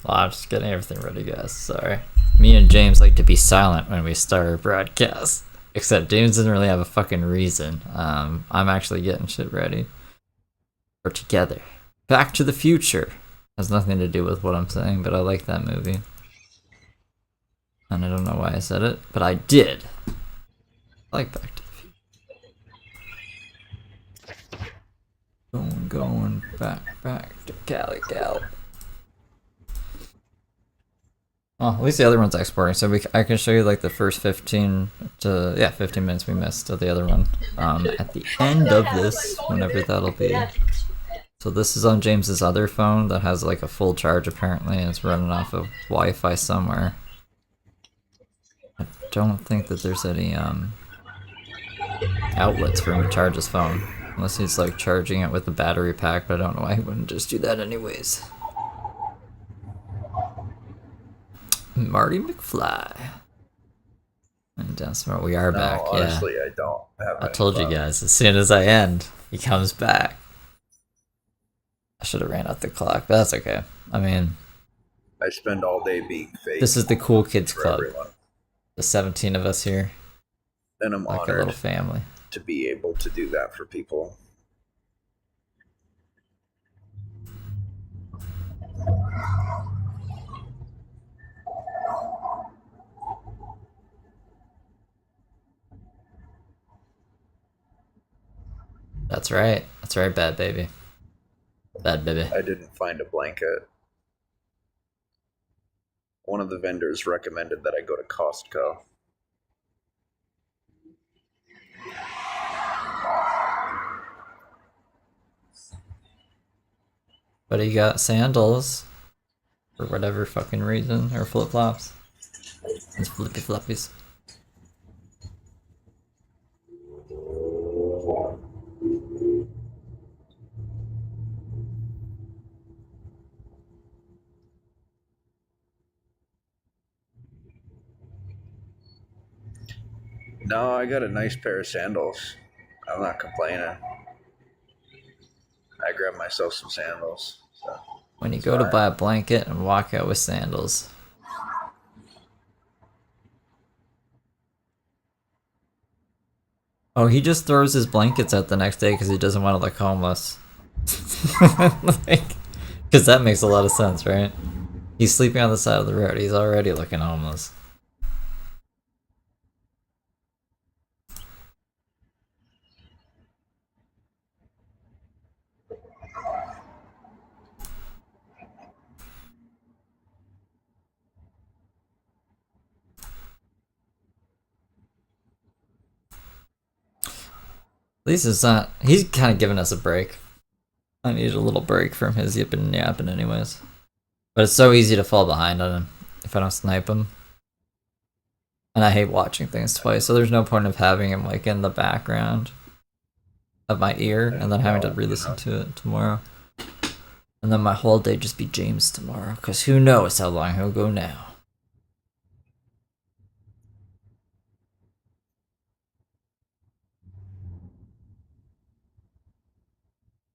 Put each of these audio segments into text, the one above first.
Oh, I'm just getting everything ready, guys. Sorry. Me and James like to be silent when we start our broadcast. Except James doesn't really have a fucking reason. I'm actually getting shit ready. We're together. Back to the Future. Has nothing to do with what I'm saying, but I like that movie. And I don't know why I said it, but I did. I like Back to the Future. Going back to Cali. Oh, at least the other one's exporting, so I can show you like the first 15 minutes we missed of the other one at the end of this, whenever that'll be. So this is on James's other phone that has like a full charge apparently, and it's running off of Wi-Fi somewhere. I don't think that there's any outlets for him to charge his phone, unless he's like charging it with the battery pack, but I don't know why he wouldn't just do that anyways. Marty McFly. And Smart, we are back. Honestly, yeah. I don't have I told you guys, as soon as I end, he comes back. I should have ran out the clock, but that's okay. I mean, I spend all day being fake. this is the Cool Kids for Club. everyone. The 17 of us here, And I'm like a little honored family. to be able to do that for people. That's right, bad baby. Bad baby. I didn't find a blanket. One of the vendors recommended that I go to Costco. But he got sandals, for whatever fucking reason, or flip-flops. It's flippy floppies. No, I got a nice pair of sandals. I'm not complaining. I grabbed myself some sandals. So. When you go to buy a blanket and walk out with sandals. Oh, he just throws his blankets out the next day because he doesn't want to look homeless. Because that makes a lot of sense, right? He's sleeping on the side of the road. He's already looking homeless. At least it's not. He's kind of giving us a break. I need a little break from his yipping and yapping, anyways. But it's so easy to fall behind on him if I don't snipe him. And I hate watching things twice, so there's no point of having him like in the background of my ear and then having to re-listen to it tomorrow. And then my whole day just be James tomorrow, because who knows how long he'll go now.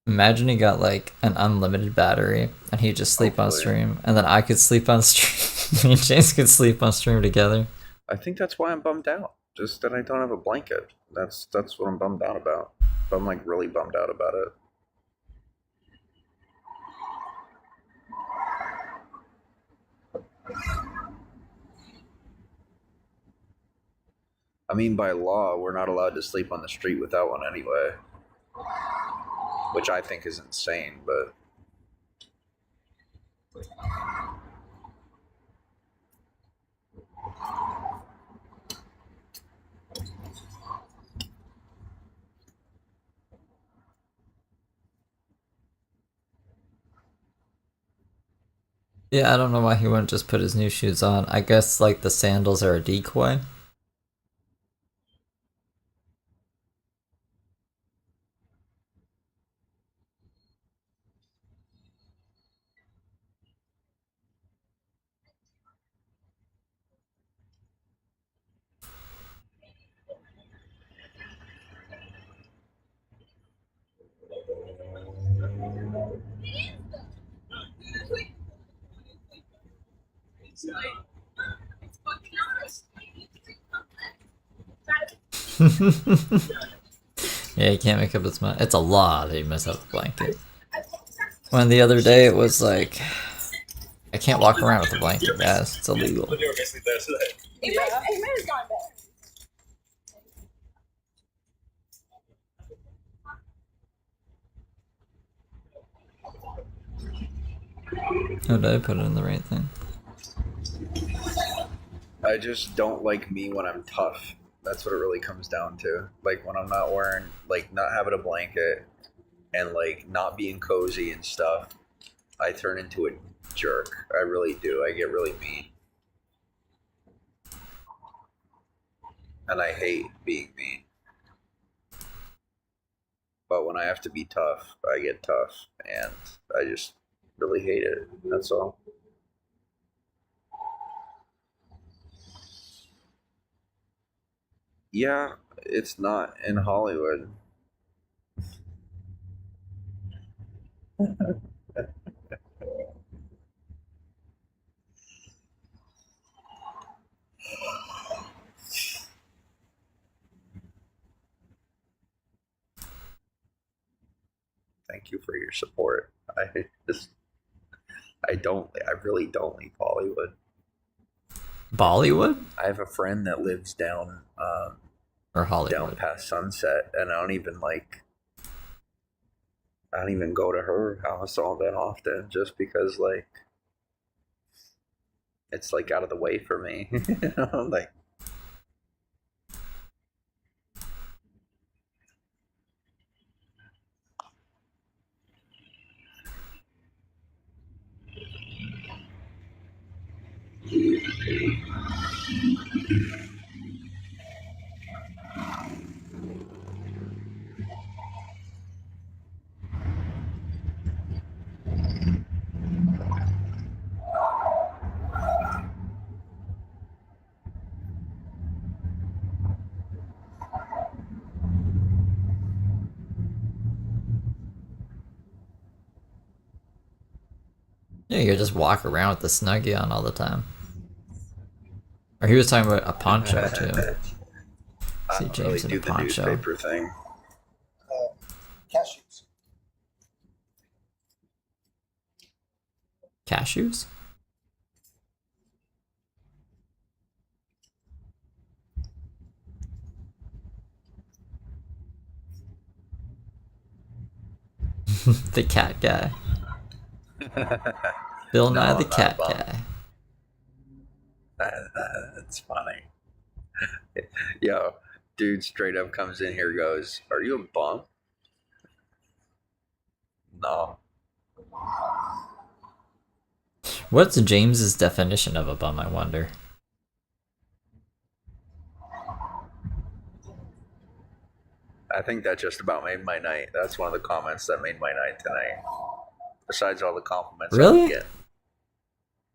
Imagine he got like an unlimited battery and he'd just sleep on stream, and then I could sleep on stream. Me and James could sleep on stream together. I think that's why I'm bummed out. Just that I don't have a blanket. That's what I'm bummed out about. I'm like really bummed out about it. I mean, by law, we're not allowed to sleep on the street without one anyway. Which I think is insane, but... Yeah, I don't know why he wouldn't just put his new shoes on. I guess like the sandals are a decoy. Yeah, you can't make up its mind. It's a law that you must have a blanket. When the other day it was like, I can't walk around with a blanket, guys. It's illegal. Oh, did I put it in the right thing? I just don't like me when I'm tough. That's what it really comes down to. Like when I'm not wearing, like not having a blanket and like not being cozy and stuff, I turn into a jerk. I really do. I get really mean. And I hate being mean. But when I have to be tough, I get tough. And I just really hate it. That's all. Yeah, it's not in Hollywood. Thank you for your support. Just, I really don't leave Hollywood. Bollywood I have a friend that lives or down Hollywood? past Sunset, and I don't even go to her house all that often, just because like it's like out of the way for me. You know, like Yeah, you could just walk around with the snuggie on all the time. Or he was talking about a poncho too. I See don't really James in a do the poncho. newspaper thing. Cashews. Cashews? The cat guy. Bill Nye No, the I'm not cat bummed. guy. That's funny. Yo, dude straight up comes in here, goes, "Are you a bum?" No. What's James's definition of a bum, I wonder? I think that just about made my night. That's one of the comments that made my night tonight. Besides all the compliments I Really? would get.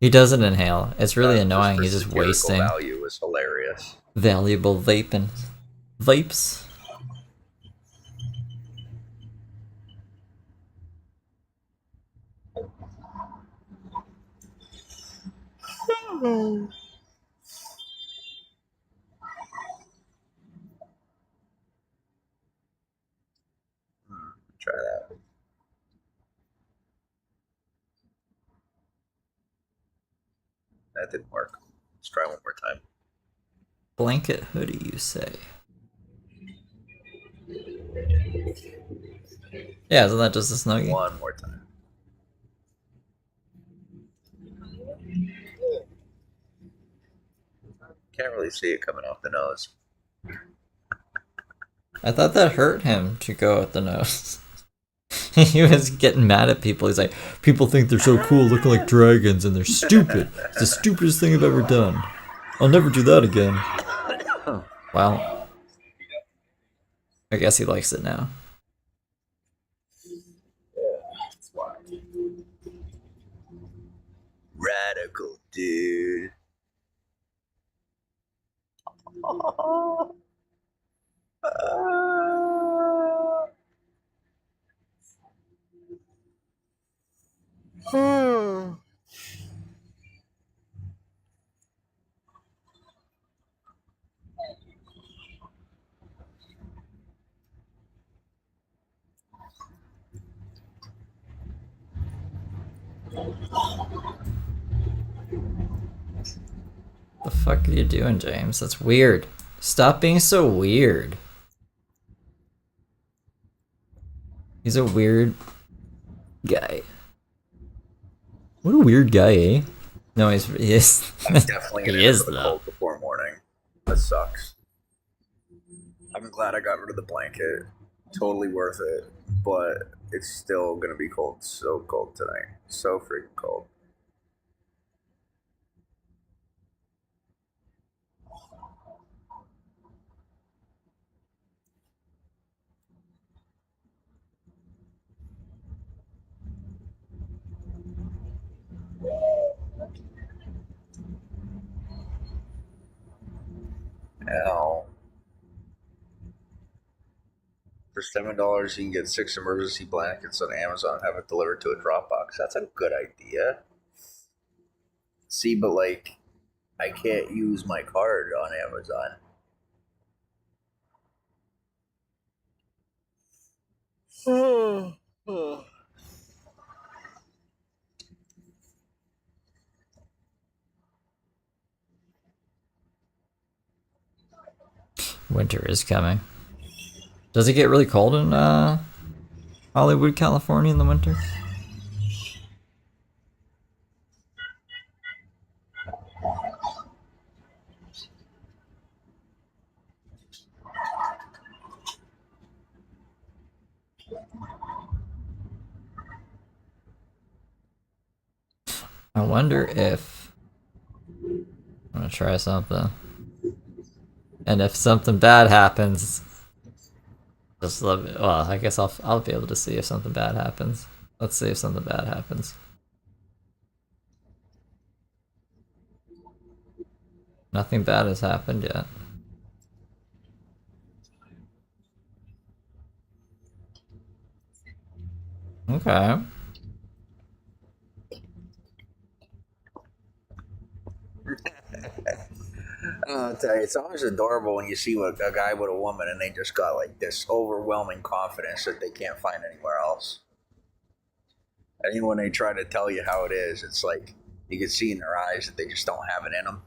He doesn't inhale. It's really annoying. The He's just satirical wasting value was hilarious. valuable vaping. Vapes. Try that. That didn't work. Let's try one more time. Blanket hoodie, you say? Yeah, isn't that just a snuggie? One more time. Can't really see it coming off the nose. I thought that hurt him to go at the nose. He was getting mad at people. He's like, people think they're so cool looking like dragons and they're stupid. It's the stupidest thing I've ever done. I'll never do that again. Well, I guess he likes it now. Radical, dude. The fuck are you doing, James? That's weird. Stop being so weird. He's a weird guy. What a weird guy, eh? No, he is. I'm definitely gonna He is, go to the though. cold before morning. That sucks. I'm glad I got rid of the blanket. Totally worth it. But it's still gonna be cold. So cold tonight. So freaking cold. Now, for $7, you can get 6 emergency blankets on Amazon and have it delivered to a Dropbox. That's a good idea. See, but like, I can't use my card on Amazon. Winter is coming. Does it get really cold in Hollywood, California in the winter? I wonder if I'm gonna try something. And if something bad happens, just let me. Well, I guess I'll be able to see if something bad happens. Let's see if something bad happens. Nothing bad has happened yet. Okay. I'll tell you, it's always adorable when you see a guy with a woman and they just got like this overwhelming confidence that they can't find anywhere else. And even when they try to tell you how it is, it's like you can see in their eyes that they just don't have it in them.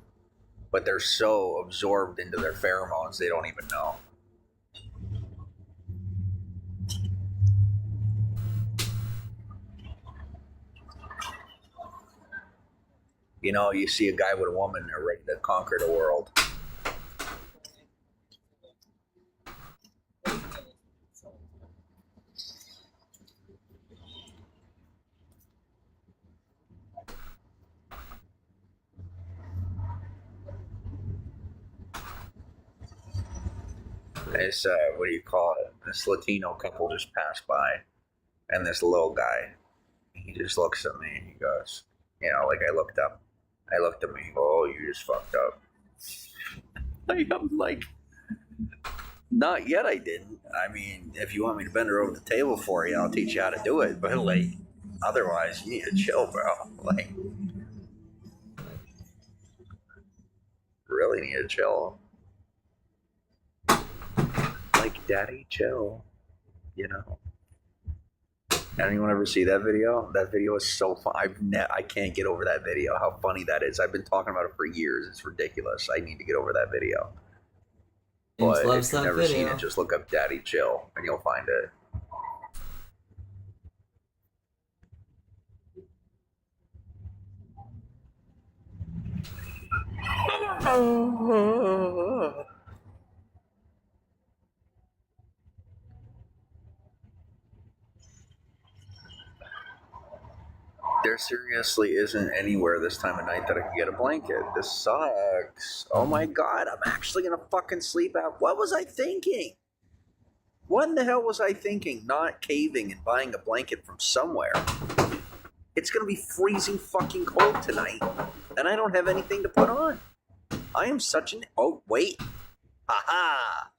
But they're so absorbed into their pheromones, they don't even know. You know, you see a guy with a woman, they're ready to conquer the world. This, what do you call it? This Latino couple just passed by, and this little guy, he just looks at me and he goes, you know, like I looked at me, oh, you just fucked up. I'm like, not yet, I didn't. I mean, if you want me to bend her over the table for you, I'll teach you how to do it. But like, otherwise, you need to chill, bro. Like, really need to chill. Like, daddy, chill. You know. Anyone ever see that video? That video is so fun. I can't get over that video. How funny that is. I've been talking about it for years. It's ridiculous. I need to get over that video. James But loves if you've that never video. seen it, just look up Daddy Chill and you'll find it. There seriously isn't anywhere this time of night that I can get a blanket. This sucks. Oh my god, I'm actually gonna fucking sleep out. What was I thinking? What in the hell was I thinking? Not caving and buying a blanket from somewhere. It's gonna be freezing fucking cold tonight, and I don't have anything to put on. I am such an. Oh, wait. Aha!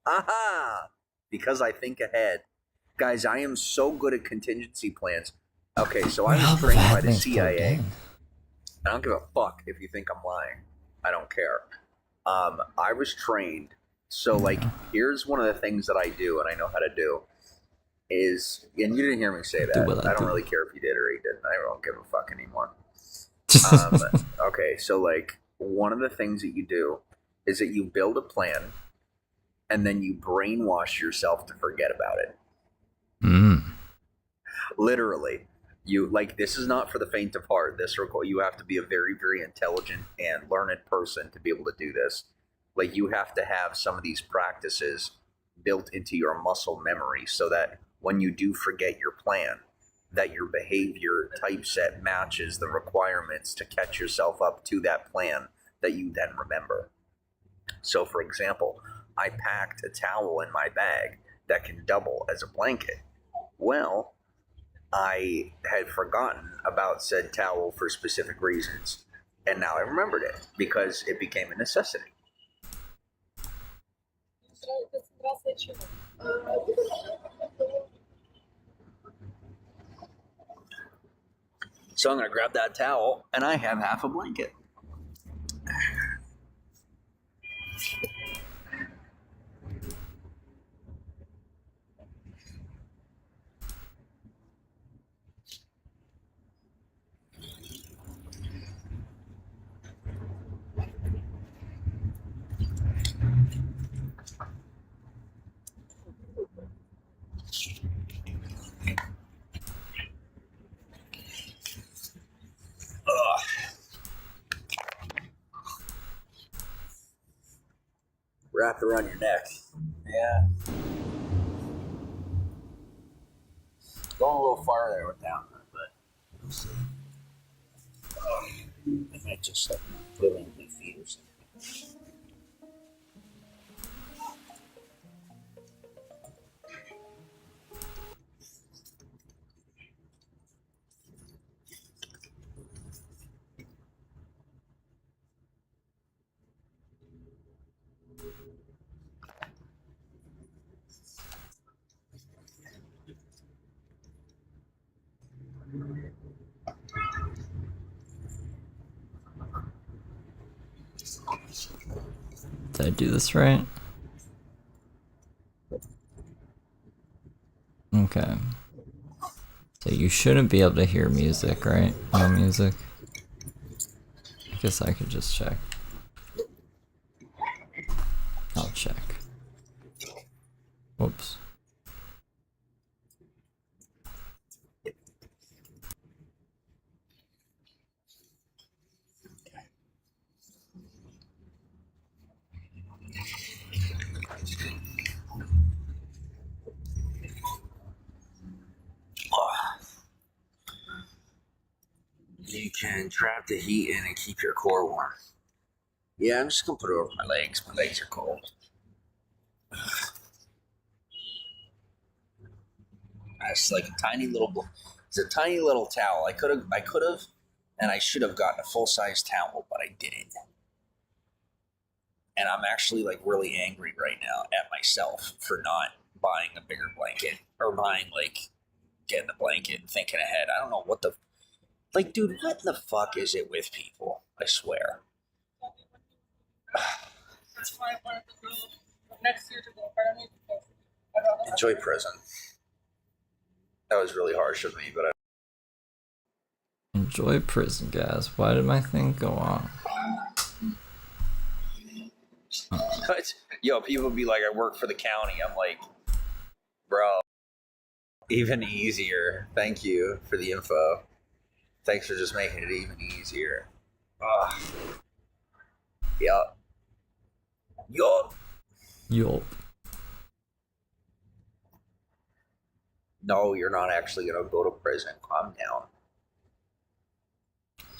Aha! Because I think ahead. Guys, I am so good at contingency plans. Okay, so I was trained by the CIA. I don't give a fuck if you think I'm lying. I don't care. I was trained. So, like, here's one of the things that I do, and I know how to do, is, and you didn't hear me say that. I don't really care if you did or you didn't. I don't give a fuck anymore. Okay, so, like, one of the things that you do is that you build a plan, and then you brainwash yourself to forget about it. Literally. You, like, this is not for the faint of heart. You have to be a very, very intelligent and learned person to be able to do this. Like, you have to have some of these practices built into your muscle memory so that when you do forget your plan, that your behavior typeset matches the requirements to catch yourself up to that plan that you then remember. So, for example, I packed a towel in my bag that can double as a blanket. Well, I had forgotten about said towel for specific reasons, and now I remembered it because it became a necessity. So I'm going to grab that towel, and I have half a blanket. Wrap it around your neck. Yeah. Going a little far there with that one, but we'll see. I might just put it on my feet or something. Did I do this right? Okay. So you shouldn't be able to hear music, right? No music. I guess I could just check. I'll check. Whoops. You can trap the heat in and keep your core warm. Yeah, I'm just gonna put it over my legs. My legs are cold. It's like a tiny little. It's a tiny little towel. I could have, and I should have gotten a full size towel, but I didn't. And I'm actually like really angry right now at myself for not buying a bigger blanket or getting the blanket and thinking ahead. I don't know what the. Like, dude, what the fuck is it with people? I swear. That's why I wanted to go next year to go. Enjoy prison. That was really harsh of me, but Enjoy prison, guys. Why did my thing go on? Yo, people be like, I work for the county. I'm like, bro, even easier. Thank you for the info. Thanks for just making it even easier. Yup. Yup. No, you're not actually gonna go to prison. Calm down.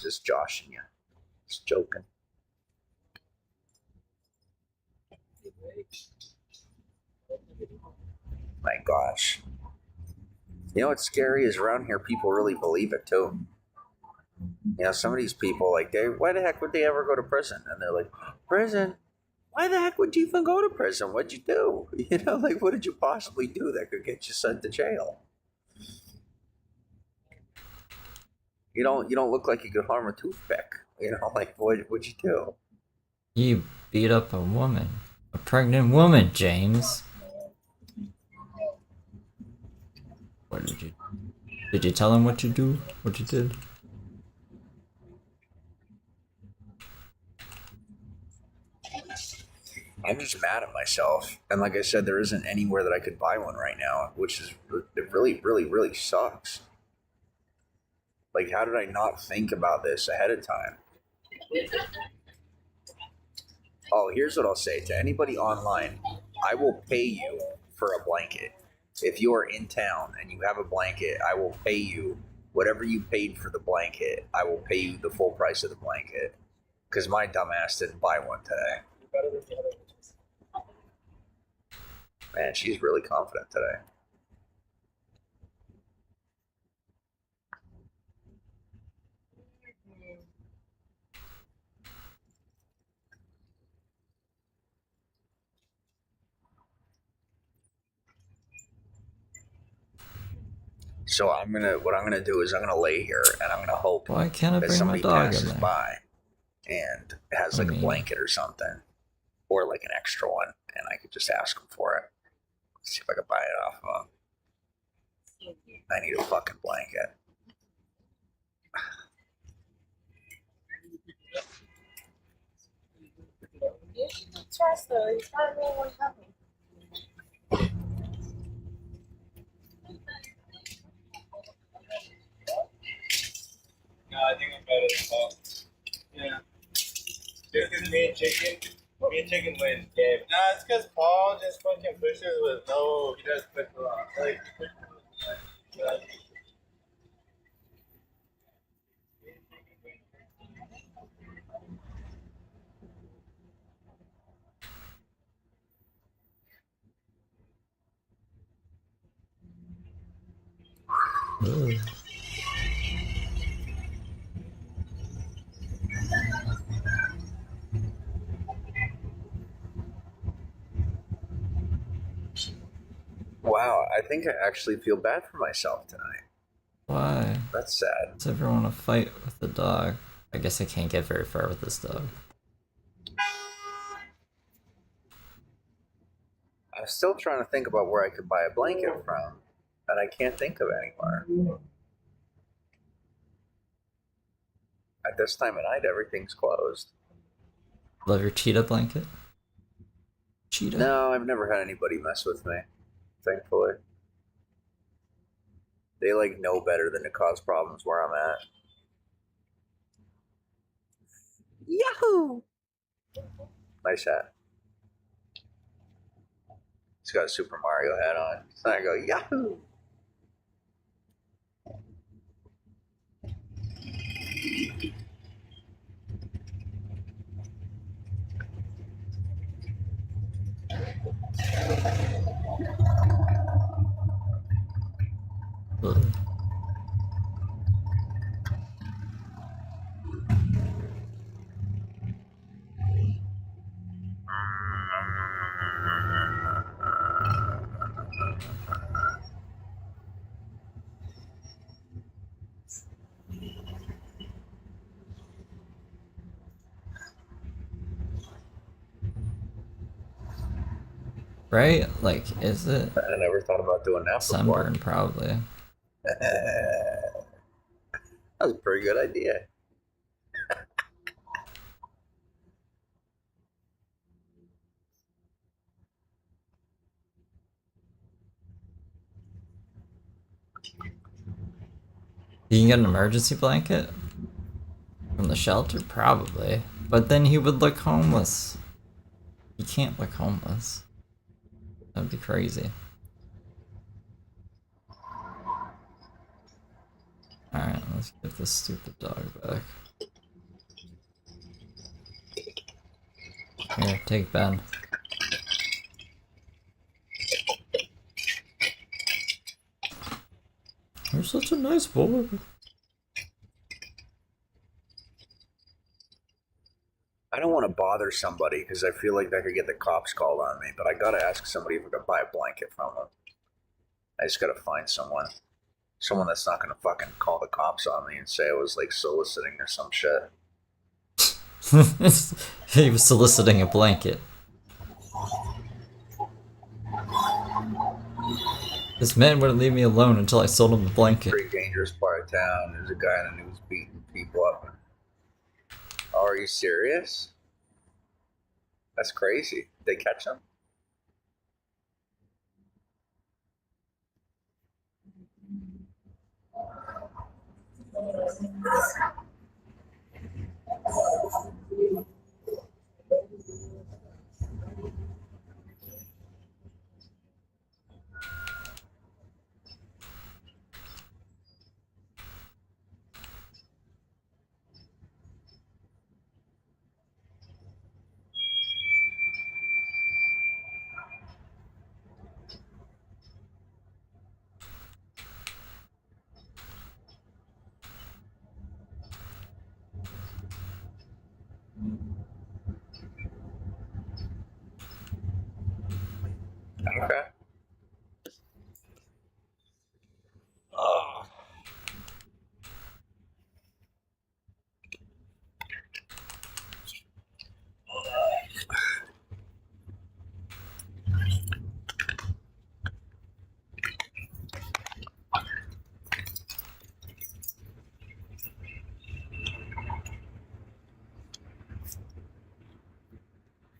Just joshing you. Just joking. My gosh. You know what's scary is around here people really believe it too. You know, some of these people, like, why the heck would they ever go to prison? And they're like, prison? Why the heck would you even go to prison? What'd you do? You know, like, what did you possibly do that could get you sent to jail? You don't look like you could harm a toothpick. You know, like, what'd you do? You beat up a woman. A pregnant woman, James. What did you... Did you tell him what you do? What you did? I'm just mad at myself. And like I said, there isn't anywhere that I could buy one right now, which is, it really, really, really sucks. Like, how did I not think about this ahead of time? Oh, here's what I'll say to anybody online. I will pay you for a blanket. If you are in town and you have a blanket, I will pay you whatever you paid for the blanket. I will pay you the full price of the blanket. Because my dumbass didn't buy one today. Man, she's really confident today. So what I'm gonna do is I'm gonna lay here and I'm gonna hope Why can't I that bring my somebody dog in passes there? by and has like a blanket or something, or like an extra one, and I could just ask them for it. See if I can buy it off of them. I need a fucking blanket. You should trust though. He's not really one company. No, I think I'm better than Paul. Yeah. Just because me and Chicken win game. Nah, it's because Paul just fucking pushes with no, he doesn't push a lot. Like, he pushes with like, Ugh. Wow, I think I actually feel bad for myself tonight. Why? That's sad. Does everyone want to fight with the dog? I guess I can't get very far with this dog. I'm still trying to think about where I could buy a blanket from, and I can't think of anywhere. At this time of night, everything's closed. Love your cheetah blanket? Cheetah? No, I've never had anybody mess with me, thankfully. They like know better than to cause problems where I'm at. Yahoo! Nice hat. He's got a Super Mario hat on. So I go, Yahoo! Ugh. Right? Like, is it? I never thought about doing that before. Sunburn, probably. That was a pretty good idea. You can get an emergency blanket from the shelter? Probably. But then he would look homeless. He can't look homeless. That'd be crazy. Alright, let's get this stupid dog back. Here, take Ben. You're such a nice boy. I don't want to bother somebody because I feel like that could get the cops called on me, but I gotta ask somebody if I could buy a blanket from them. I just gotta find someone. Someone that's not gonna fucking call the cops on me and say I was like soliciting or some shit. He was soliciting a blanket. This man wouldn't leave me alone until I sold him the blanket. Pretty dangerous part of town. There's a guy in the news beating people up. Oh, are you serious? That's crazy. Did they catch him? Okay. Oh.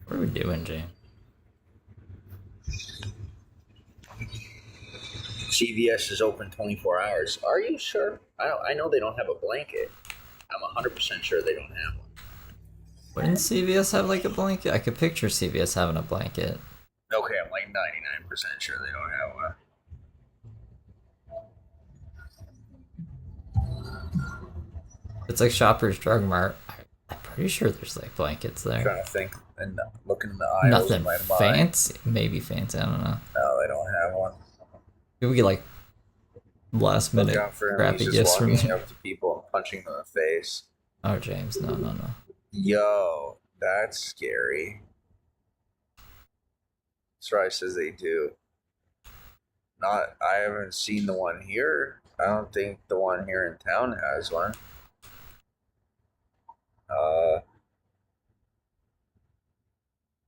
What are we doing, James? CVS is open 24 hours. Are you sure? I know they don't have a blanket. I'm 100% sure they don't have one. Wouldn't CVS have like a blanket? I could picture CVS having a blanket. Okay, I'm like 99% sure they don't have one. It's like Shoppers Drug Mart. I'm pretty sure there's like blankets I'm there. trying to think and looking in the aisles Nothing in my mind. fancy. Maybe fancy. I don't know. No, they don't have one. Maybe we get like last Look minute out for him. crappy He's gifts just from walking you. up to people and punching them in the face. Oh, James, no. Yo, that's scary. Sorry, says they do. I haven't seen the one here. I don't think the one here in town has one.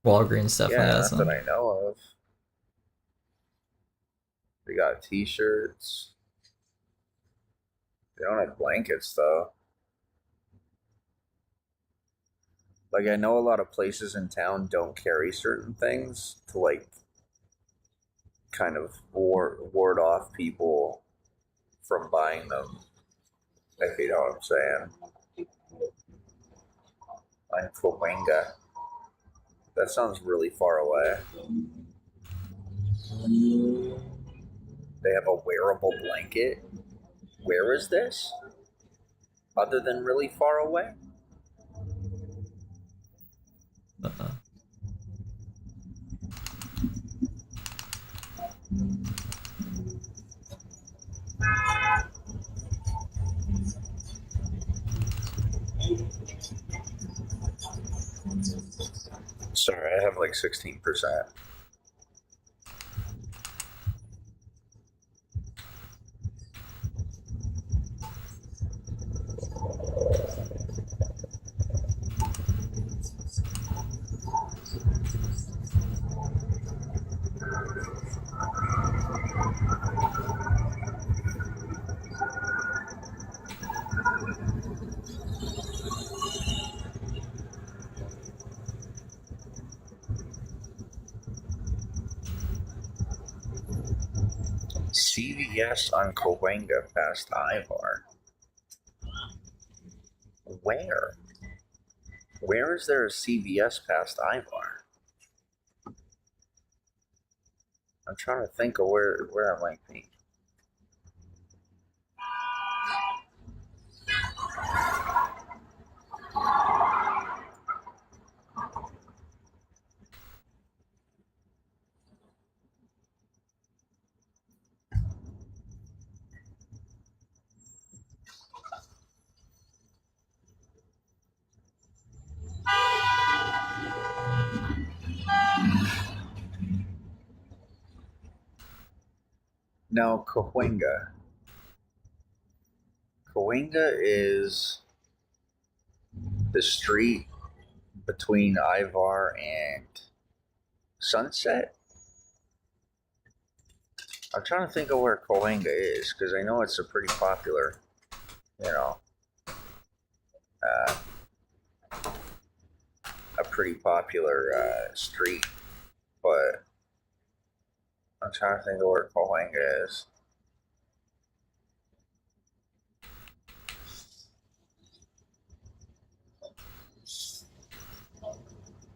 Walgreens definitely Yeah, has not them. that I know of. They got t-shirts. They don't have blankets though. Like I know a lot of places in town don't carry certain things to like kind of ward off people from buying them. If you know what I'm saying. I'm Cahuenga. That sounds really far away. They have a wearable blanket. Where is this? Other than really far away? Uh-uh. Sorry, I have like 16%. CVS on Cahuenga past Ivar. Where? Where is there a CVS past Ivar? I'm trying to think of where that might be. Now, Cahuenga. Cahuenga is the street between Ivar and Sunset. I'm trying to think of where Cahuenga is because I know it's a pretty popular, uh, a pretty popular street, but I'm trying to think of where Cahuenga is.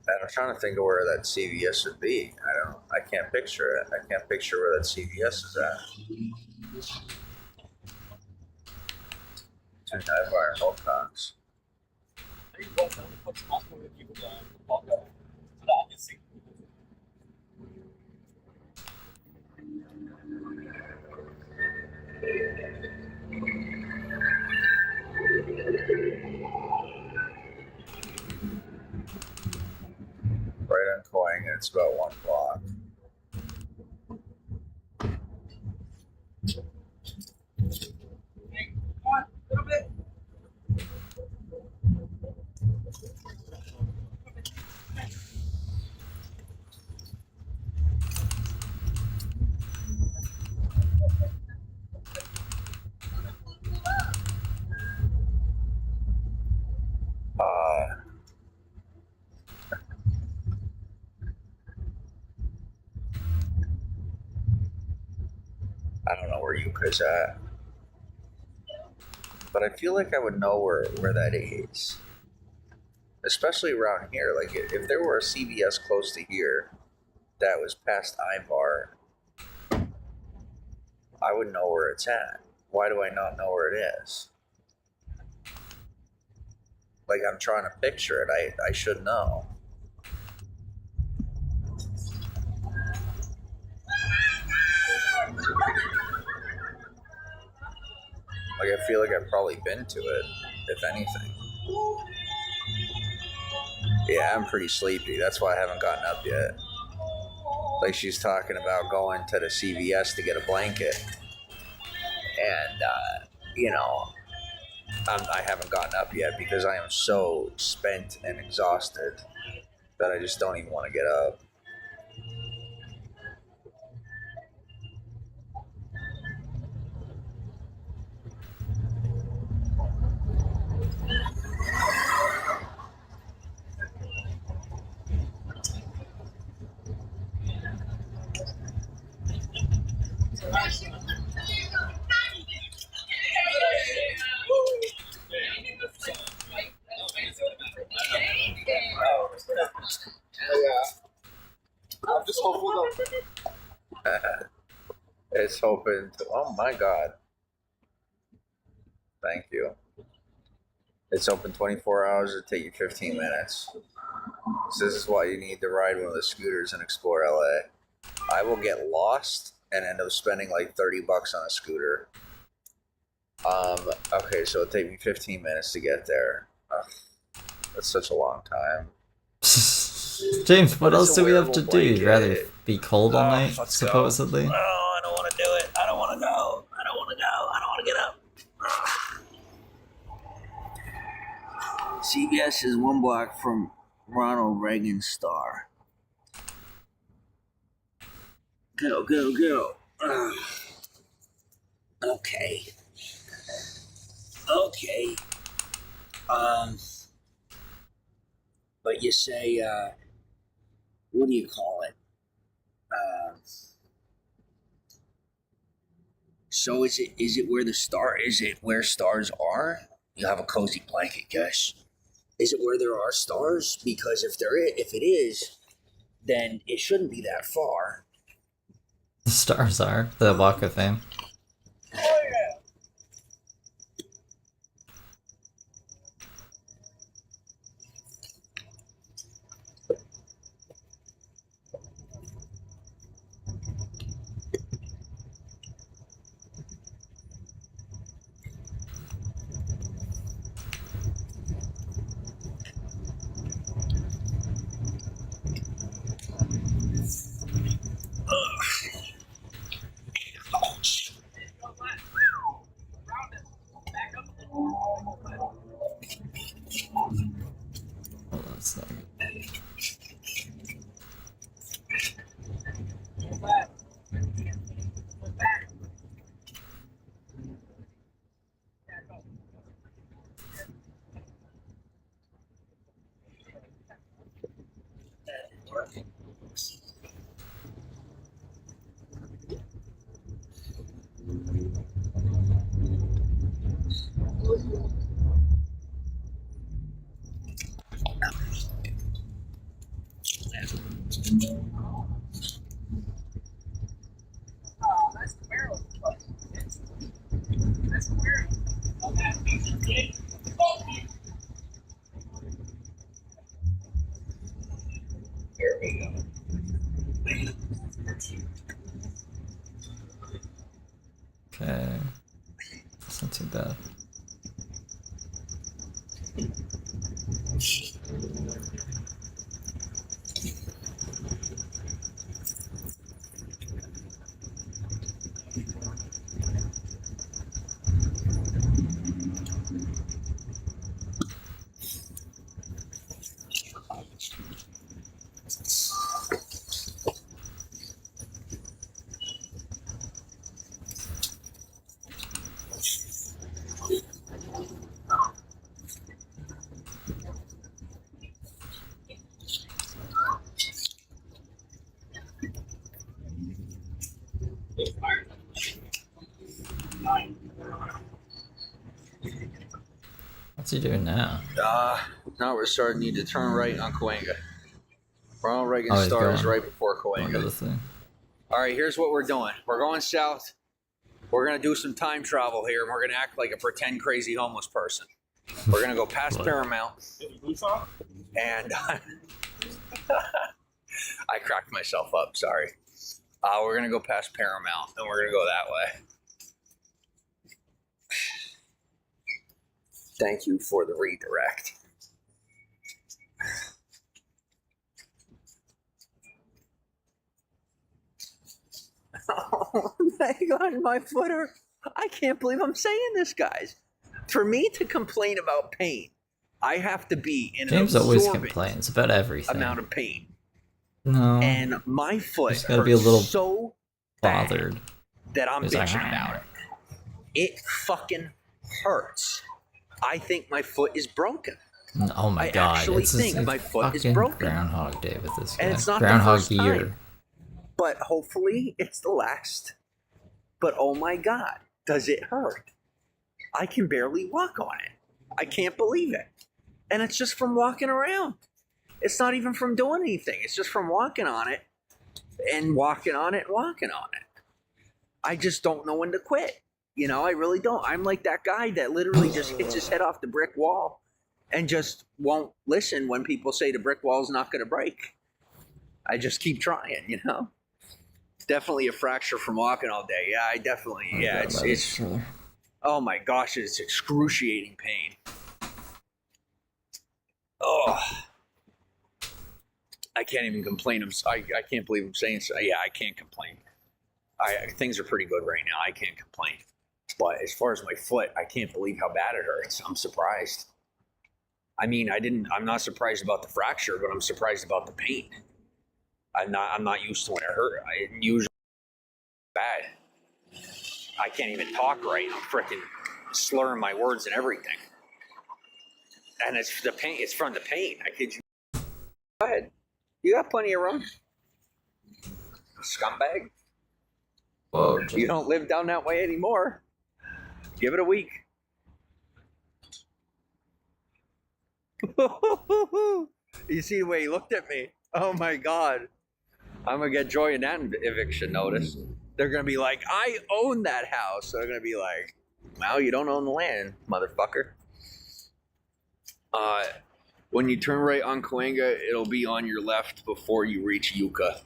And I'm trying to think of where that CVS would be. I can't picture it. I can't picture where that CVS is at. Between Ivar and Holcox. Right on Cahuenga, it's about 1 block. I don't know where Yuka's at. But I feel like I would know where that is. Especially around here. Like, if there were a CVS close to here that was past Ivar, I would know where it's at. Why do I not know where it is? Like, I'm trying to picture it. I should know. Like, I feel like I've probably been to it, if anything. Yeah, I'm pretty sleepy. That's why I haven't gotten up yet. Like, she's talking about going to the CVS to get a blanket. And, I haven't gotten up yet because I am so spent and exhausted that I just don't even want to get up. I'm just hopeful that it's open to, oh my god. Thank you. It's open 24 hours. It'll take you 15 minutes. So this is why you need to ride one of the scooters and explore LA. I will get lost and end up spending like $30 on a scooter. Okay, so it'll take me 15 minutes to get there. Ugh, that's such a long time. James, what else do we have to do? blanket. You'd rather be cold all night, Let's go. supposedly? No, I don't want to do it. I don't want to go. I don't want to go. I don't want to get up. CVS is 1 block from Ronald Reagan Star. Go, go, go. Okay. Okay. But you say, what do you call it? So is it where the star, is it where stars are? You have a cozy blanket, guys. Is it where there are stars? Because if it is, then it shouldn't be that far. The stars are the Walk of Fame. Okay. That's not too bad. What's he doing now? Now we're starting to need to turn right on Cahuenga. Ronald Reagan Oh, he's starts going. right before Going to the Cahuenga. thing. All right, here's what we're doing. We're going south. We're going to do some time travel here, and we're going to act like a pretend crazy homeless person. We're going to go past What? Paramount, Boots on? and I cracked myself up, sorry. We're going to go past Paramount, and we're going to go that way. Thank you for the redirect. Oh my God, my footer. I can't believe I'm saying this, guys. For me to complain about pain, I have to be in James an always absorbent complains about everything. amount of pain. No. And my foot Just gotta hurts be a little so bad bothered. that I'm He's like, bitching about it. It fucking hurts. I think my foot is broken. Oh my I god. actually It's think just my foot is fucking broken. Groundhog Day with this guy. And it's not the Groundhog first Year. time. But hopefully it's the last. But oh my God, does it hurt? I can barely walk on it. I can't believe it. And it's just from walking around. It's not even from doing anything. It's just from walking on it and walking on it and walking on it. I just don't know when to quit. You know, I really don't. I'm like that guy that literally just hits his head off the brick wall and just won't listen when people say the brick wall's not going to break. I just keep trying, you know? Definitely a fracture from walking all day. Yeah, I definitely, yeah, it's oh my gosh, it's excruciating pain. Oh, I can't even complain. I can't believe I'm saying so. Yeah, I can't complain. Things are pretty good right now. I can't complain. But as far as my foot, I can't believe how bad it hurts. I'm surprised. I mean, I'm not surprised about the fracture, but I'm surprised about the pain. I'm not used to when it hurt. I'm usually bad. I can't even talk right. I'm freaking slurring my words and everything. And it's the pain. It's from the pain. I kid you. Go ahead. You got plenty of room. Scumbag. Whoa. You don't live down that way anymore. Give it a week. You see the way he looked at me? Oh my God. I'm going to get Joy in that eviction notice. They're going to be like, I own that house. So they're going to be like, well, you don't own the land, motherfucker. When you turn right on Cahuenga, it'll be on your left before you reach Yucca.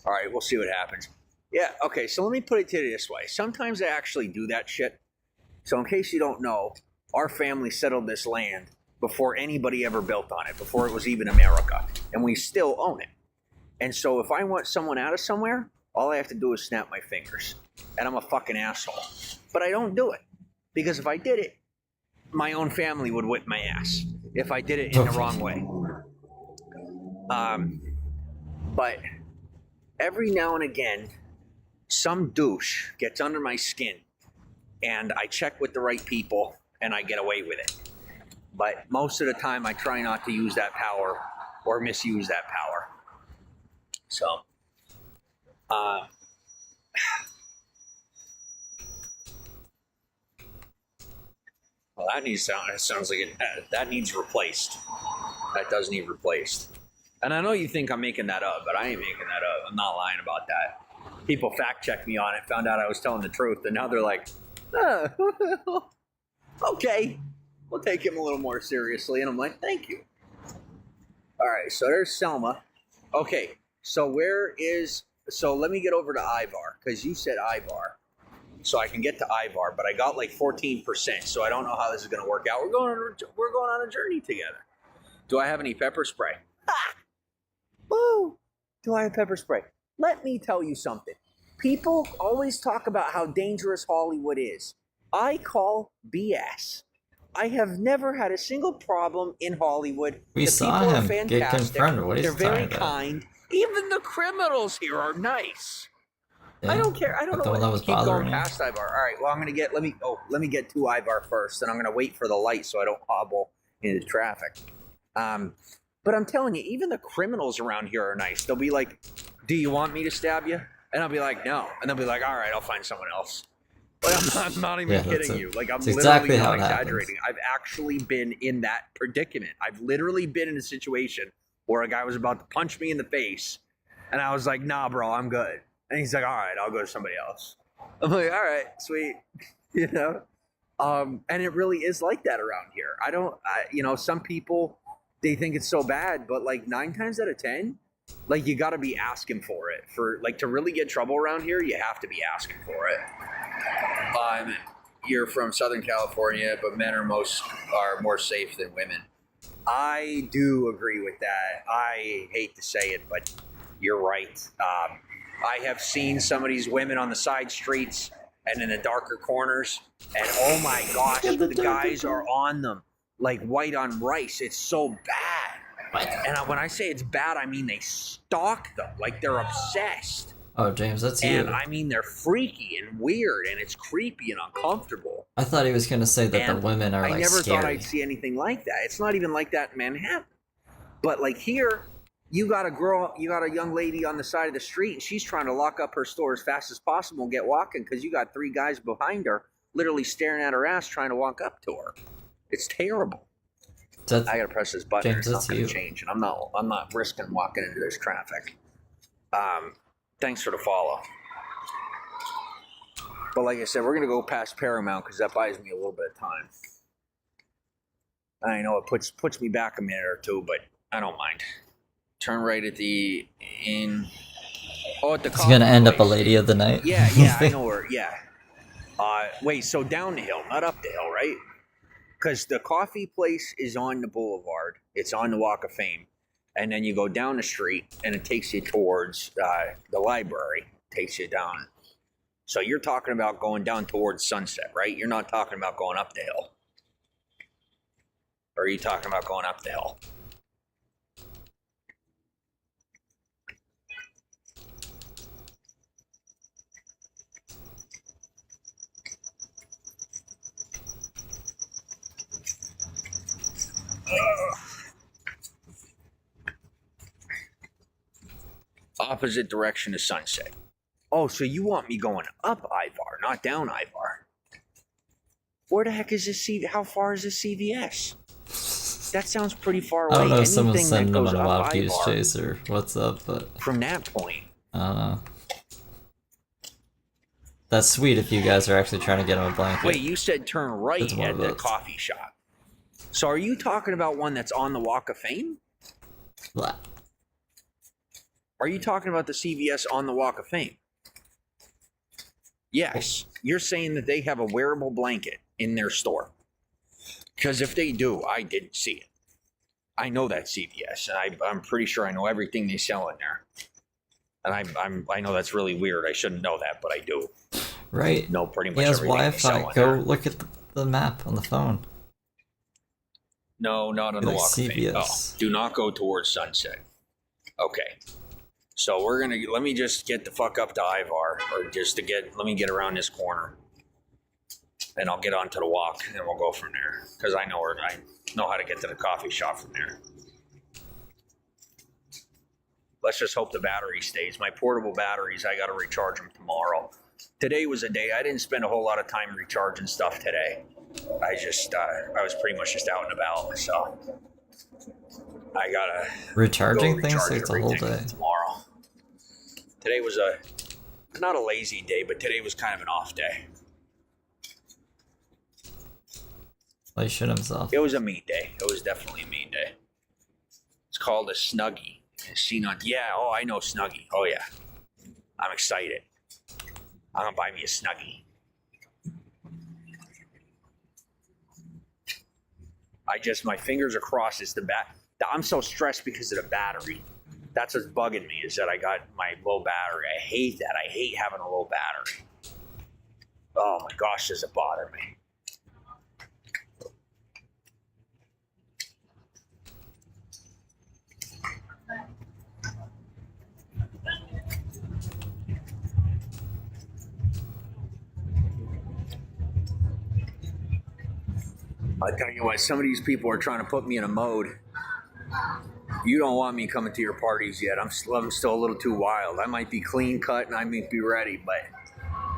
All right, we'll see what happens. Yeah, okay, so let me put it to you this way. Sometimes I actually do that shit. So in case you don't know, our family settled this land before anybody ever built on it, before it was even America. And we still own it. And so if I want someone out of somewhere, all I have to do is snap my fingers. And I'm a fucking asshole. But I don't do it. Because if I did it, my own family would whip my ass. If I did it in the wrong way. But every now and again, some douche gets under my skin. And I check with the right people and I get away with it. But most of the time I try not to use that power or misuse that power. So, uh, well, that sounds like that needs replaced. That does need replaced. And I know you think I'm making that up, but I ain't making that up. I'm not lying about that. People fact checked me on it, found out I was telling the truth, and now they're like, okay, we'll take him a little more seriously. And I'm like, thank you. All right, so there's Selma. Okay, so let me get over to Ivar, because you said Ivar. So I can get to Ivar, but I got like 14%, so I don't know how this is going to work out. We're going on a journey together. Do I have any pepper spray? Ha! Woo! Do I have pepper spray? Let me tell you something. People always talk about how dangerous Hollywood is. I call BS. I have never had a single problem in Hollywood. We saw him get confronted. What is They're very kind. Even the criminals here are nice. Yeah. I don't care. I don't know. That was Keep bothering going past Ivar. All right. Well, let me get to Ivar first, and I'm gonna wait for the light so I don't hobble into traffic. But I'm telling you, even the criminals around here are nice. They'll be like, "Do you want me to stab you?" And I'll be like, "No," and they'll be like, "All right, I'll find someone else." Like, I'm not even kidding you. Like, I'm literally exactly not exaggerating. I've actually been in that predicament. I've literally been in a situation where a guy was about to punch me in the face, and I was like, "Nah, bro, I'm good." And he's like, "All right, I'll go to somebody else." I'm like, "All right, sweet," you know. And it really is like that around here. Some people, they think it's so bad, but like 9 times out of 10, like you got to be asking for it. For like to really get trouble around here, you have to be asking for it. You're from Southern California, but men are more safe than women. I do agree with that. I hate to say it, but you're right. I have seen some of these women on the side streets and in the darker corners, and oh my gosh, the guys are on them like white on rice. It's so bad. And when I say it's bad, I mean they stalk them like they're obsessed. Oh, James, that's you. And I mean they're freaky and weird, and it's creepy and uncomfortable. I thought he was going to say that the women are like scary. I never thought I'd see anything like that. It's not even like that in Manhattan. But like here, you got a young lady on the side of the street, and she's trying to lock up her store as fast as possible and get walking because you got 3 guys behind her literally staring at her ass trying to walk up to her. It's terrible. I gotta press this button. James, it's not gonna change, and I'm not risking walking into this traffic. Thanks for the follow. But like I said, we're gonna go past Paramount because that buys me a little bit of time. I know it puts me back a minute or two, but I don't mind. Turn right at the inn. Oh, at the coffee He's gonna end place. up a lady of the night. Yeah, I know her. Yeah. Wait, so down the hill, not up the hill, right? Because the coffee place is on the boulevard. It's on the Walk of Fame. And then you go down the street, and it takes you towards the library. Takes you down. So you're talking about going down towards Sunset, right? You're not talking about going up the hill. Or are you talking about going up the hill? Opposite direction to Sunset. Oh, so you want me going up Ivar, not down Ivar? Where the heck is this how far is this CVS? That sounds pretty far away. I don't know if Anything someone's sending them that on a goes wild up goose Ivar, chase or what's up, but from that point. I don't know. That's sweet if you guys are actually trying to get him a blanket. Wait, you said turn right It's one at of the those. coffee shop. So are you talking about one that's on the Walk of Fame? Blah. Are you talking about the CVS on the Walk of Fame? Yes. You're saying that they have a wearable blanket in their store. Because if they do, I didn't see it. I know that CVS, and I'm pretty sure I know everything they sell in there. And I know that's really weird. I shouldn't know that, but I do. Right. Know pretty much He has everything they sell Wi-Fi. in Go there. look at the map on the phone. No, not on the Like Walk of Fame. CVS. Oh, do not go towards Sunset. Okay. So let me just get the fuck up to Ivar, or let me get around this corner. And I'll get onto the walk, and we'll go from there. Because I know how to get to the coffee shop from there. Let's just hope the battery stays. My portable batteries, I got to recharge them tomorrow. Today was a day I didn't spend a whole lot of time recharging stuff today. I was pretty much just out and about, so I gotta Recharging go things recharge takes a whole everything day. tomorrow. Today was not a lazy day, but today was kind of an off day. Well, he shit himself. It was a meat day. It was definitely a meat day. It's called a Snuggie. Seen on, yeah, oh, I know Snuggie. Oh, yeah. I'm excited. I'm gonna buy me a Snuggie. My fingers are crossed. I'm so stressed because of the battery. That's what's bugging me, is that I got my low battery. I hate that. I hate having a low battery. Oh my gosh, does it bother me. I tell you what, some of these people are trying to put me in a mode. You don't want me coming to your parties yet. I'm still a little too wild. I might be clean cut and I might be ready, but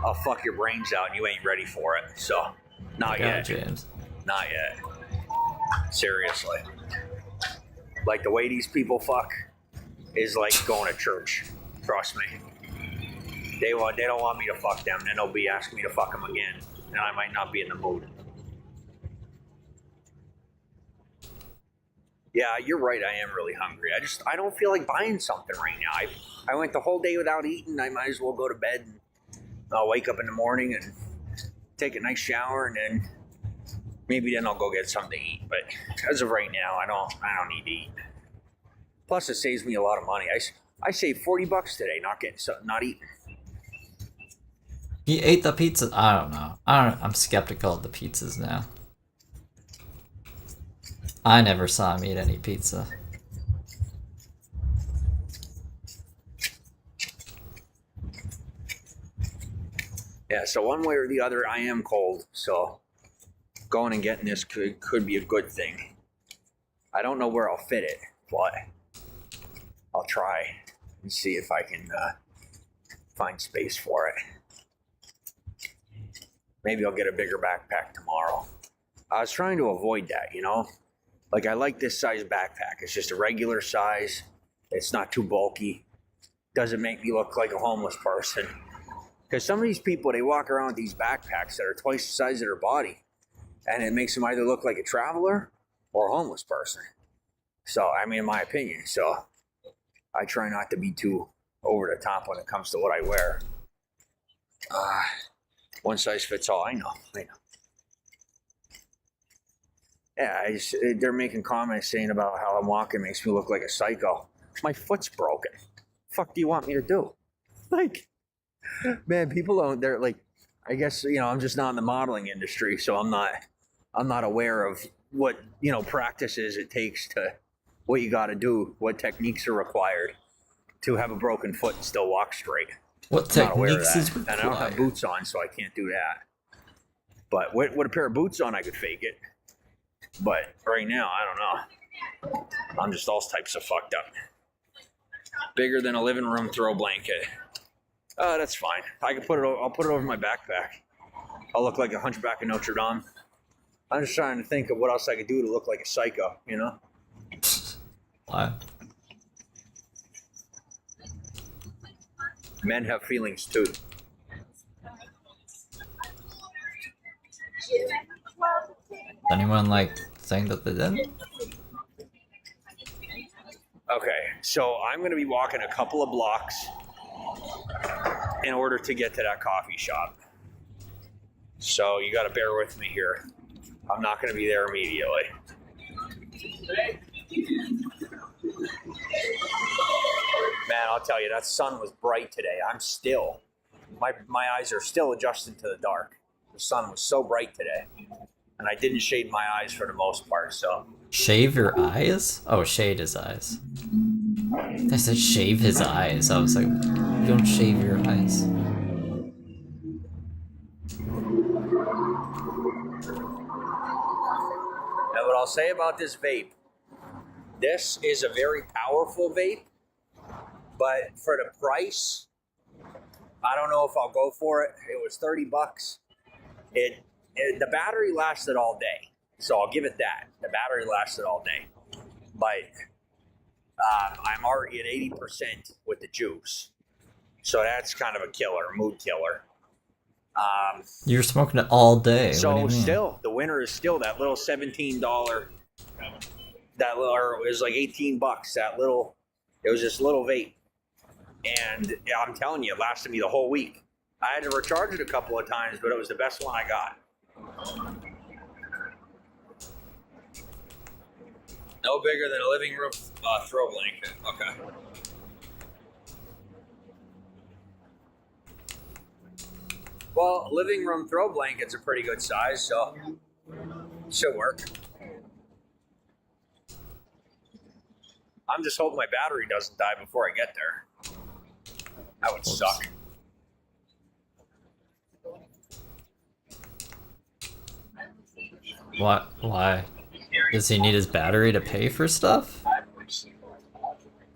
I'll fuck your brains out and you ain't ready for it. So, not Yeah, yet. James. Not yet. Seriously. Like the way these people fuck is like going to church. Trust me. They don't want me to fuck them. Then they'll be asking me to fuck them again. And I might not be in the mood. Yeah, you're right. I am really hungry. I don't feel like buying something right now. I went the whole day without eating. I might as well go to bed and I'll wake up in the morning and take a nice shower and then maybe then I'll go get something to eat. But as of right now, I don't need to eat. Plus, it saves me a lot of money. I saved $40 today not eating. He ate the pizza. I don't know. I'm skeptical of the pizzas now. I never saw him eat any pizza. Yeah, so one way or the other, I am cold. So going and getting this could be a good thing. I don't know where I'll fit it, but I'll try and see if I can find space for it. Maybe I'll get a bigger backpack tomorrow. I was trying to avoid that, you know? Like, I like this size backpack. It's just a regular size. It's not too bulky. Doesn't make me look like a homeless person. Because some of these people, they walk around with these backpacks that are twice the size of their body. And it makes them either look like a traveler or a homeless person. So, I mean, in my opinion. So, I try not to be too over the top when it comes to what I wear. One size fits all. I know. Yeah, they're making comments saying about how I'm walking makes me look like a psycho. My foot's broken. Fuck do you want me to do? Like, man, people don't. They're like, I guess I'm just not in the modeling industry, so I'm not aware of what practices it takes to what you got to do, what techniques are required to have a broken foot and still walk straight. What techniques is required? And I don't have boots on, so I can't do that. But with a pair of boots on, I could fake it. But right now, I don't know. I'm just all types of fucked up. Bigger than a living room throw blanket. That's fine. I'll put it over my backpack. I'll look like a hunchback of Notre Dame. I'm just trying to think of what else I could do to look like a psycho, Why? Men have feelings too. Anyone saying that they didn't? Okay, so I'm going to be walking a couple of blocks in order to get to that coffee shop. So you got to bear with me here. I'm not going to be there immediately. Man, I'll tell you, that sun was bright today. My eyes are still adjusting to the dark. The sun was so bright today. And I didn't shade my eyes for the most part, so. Shave your eyes? Oh, shade his eyes. I said shave his eyes. I was like, you don't shave your eyes. Now, what I'll say about this vape, this is a very powerful vape, But for the price, I don't know if I'll go for it. It was $30. The battery lasted all day, so I'll give it that. The battery lasted all day, but I'm already at 80% with the juice, so that's kind of a killer, mood killer. You're smoking it all day. What do So you mean? still, the winner is still that little $17. That little, or it was like $18. That little, it was this little vape, and I'm telling you, it lasted me the whole week. I had to recharge it a couple of times, but it was the best one I got. No bigger than a living room throw blanket. Okay. Well, living room throw blanket's a pretty good size, so should work. I'm just hoping my battery doesn't die before I get there. That would suck. What? Why? Does he need his battery to pay for stuff?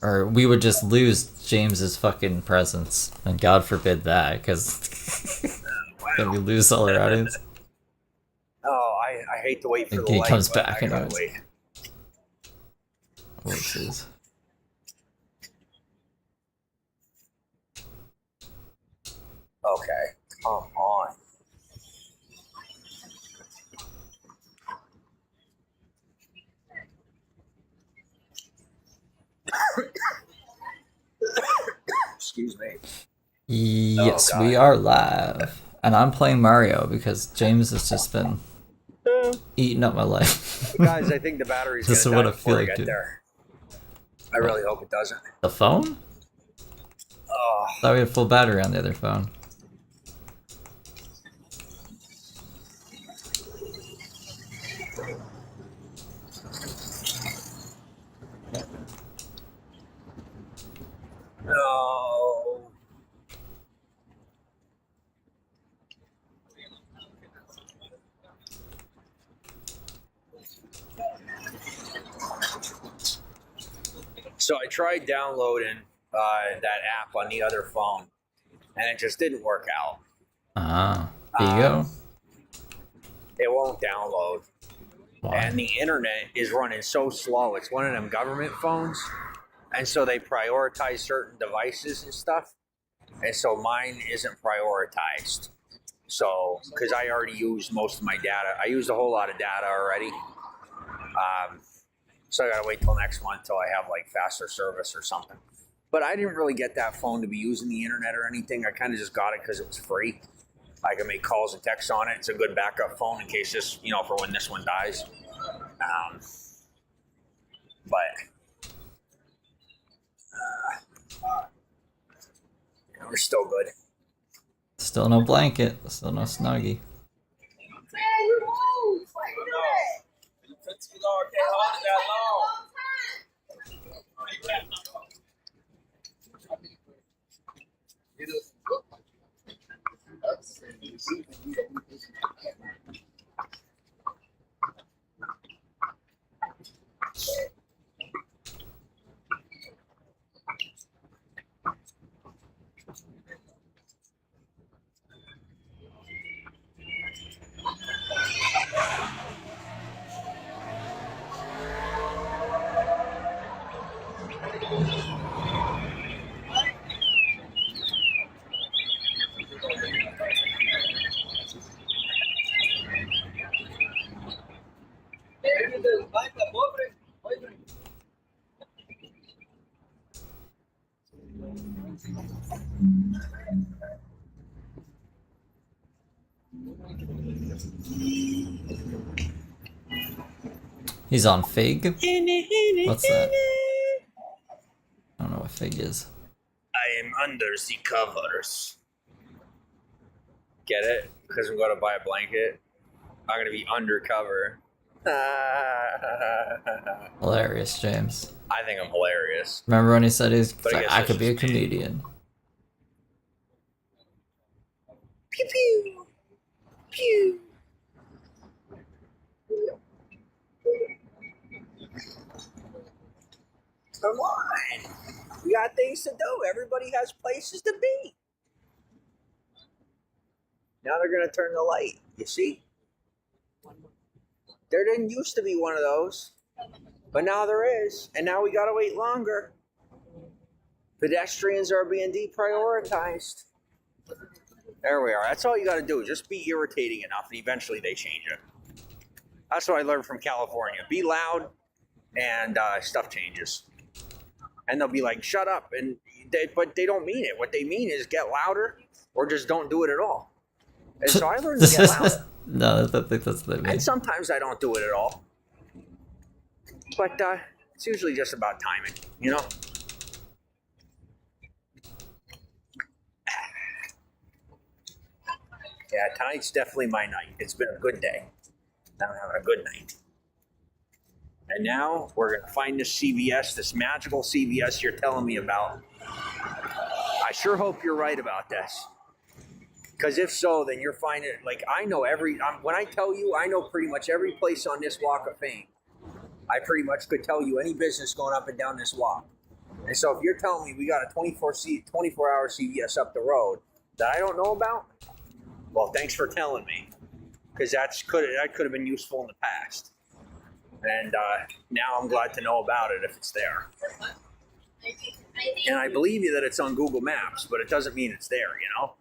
Or we would just lose James's fucking presence, and God forbid that, because then we lose all our audience. Oh, I hate to wait for the He light. comes but back I gotta anyways. wait. Whoopsies. Okay, come on. Excuse me. Yes, God. we are live, and I'm playing Mario because James has just been eating up my life. Guys, I think the battery's This gonna is what die I feel before I like get doing. there. I really hope it doesn't. The phone? Oh, Thought we had full battery on the other phone. no. So I tried downloading that app on the other phone, and it just didn't work out. Ah, there you go. It won't download. Why? And the internet is running so slow. It's one of them government phones, and so they prioritize certain devices and stuff. And so mine isn't prioritized. So, because I already used most of my data, I used a whole lot of data already. So I gotta wait till next month till I have like faster service or something. But I didn't really get that phone to be using the internet or anything. I kind of just got it because it was free. I can make calls and texts on it. It's a good backup phone in case this, for when this one dies. But we're still good. Still no blanket. Still no snuggie. Man, you move. Why you do that? It took too long. Can't hold it that long. He's on Fig? What's that? I don't know what Fig is. I am under the covers. Get it? Because I'm going to buy a blanket. I'm going to be undercover. I Hilarious, James. think I'm hilarious. Remember when he said But I guess I that's could be a just me. comedian? Pew pew. Pew. Come on. We got things to do. Everybody has places to be. Now they're going to turn the light. You see? There didn't used to be one of those. But now there is. And now we got to wait longer. Pedestrians are being deprioritized. There we are. That's all you got to do. Just be irritating enough, and eventually they change it. That's what I learned from California. Be loud, and stuff changes. And they'll be like, shut up. But they don't mean it. What they mean is get louder or just don't do it at all. And so I learned to get louder. No, I think that's what they mean. And sometimes I don't do it at all. But it's usually just about timing, you know? Yeah, tonight's definitely my night. It's been a good day. I'm having a good night. And now we're going to find this CVS, this magical CVS you're telling me about. I sure hope you're right about this. Because if so, then you're finding it. Like, I know when I tell you, I know pretty much every place on this walk of fame. I pretty much could tell you any business going up and down this walk. And so if you're telling me we got a 24-hour CVS up the road that I don't know about, well, thanks for telling me. Because that could have been useful in the past. And now I'm glad to know about it if it's there. And I believe you that it's on Google Maps, but it doesn't mean it's there, you know?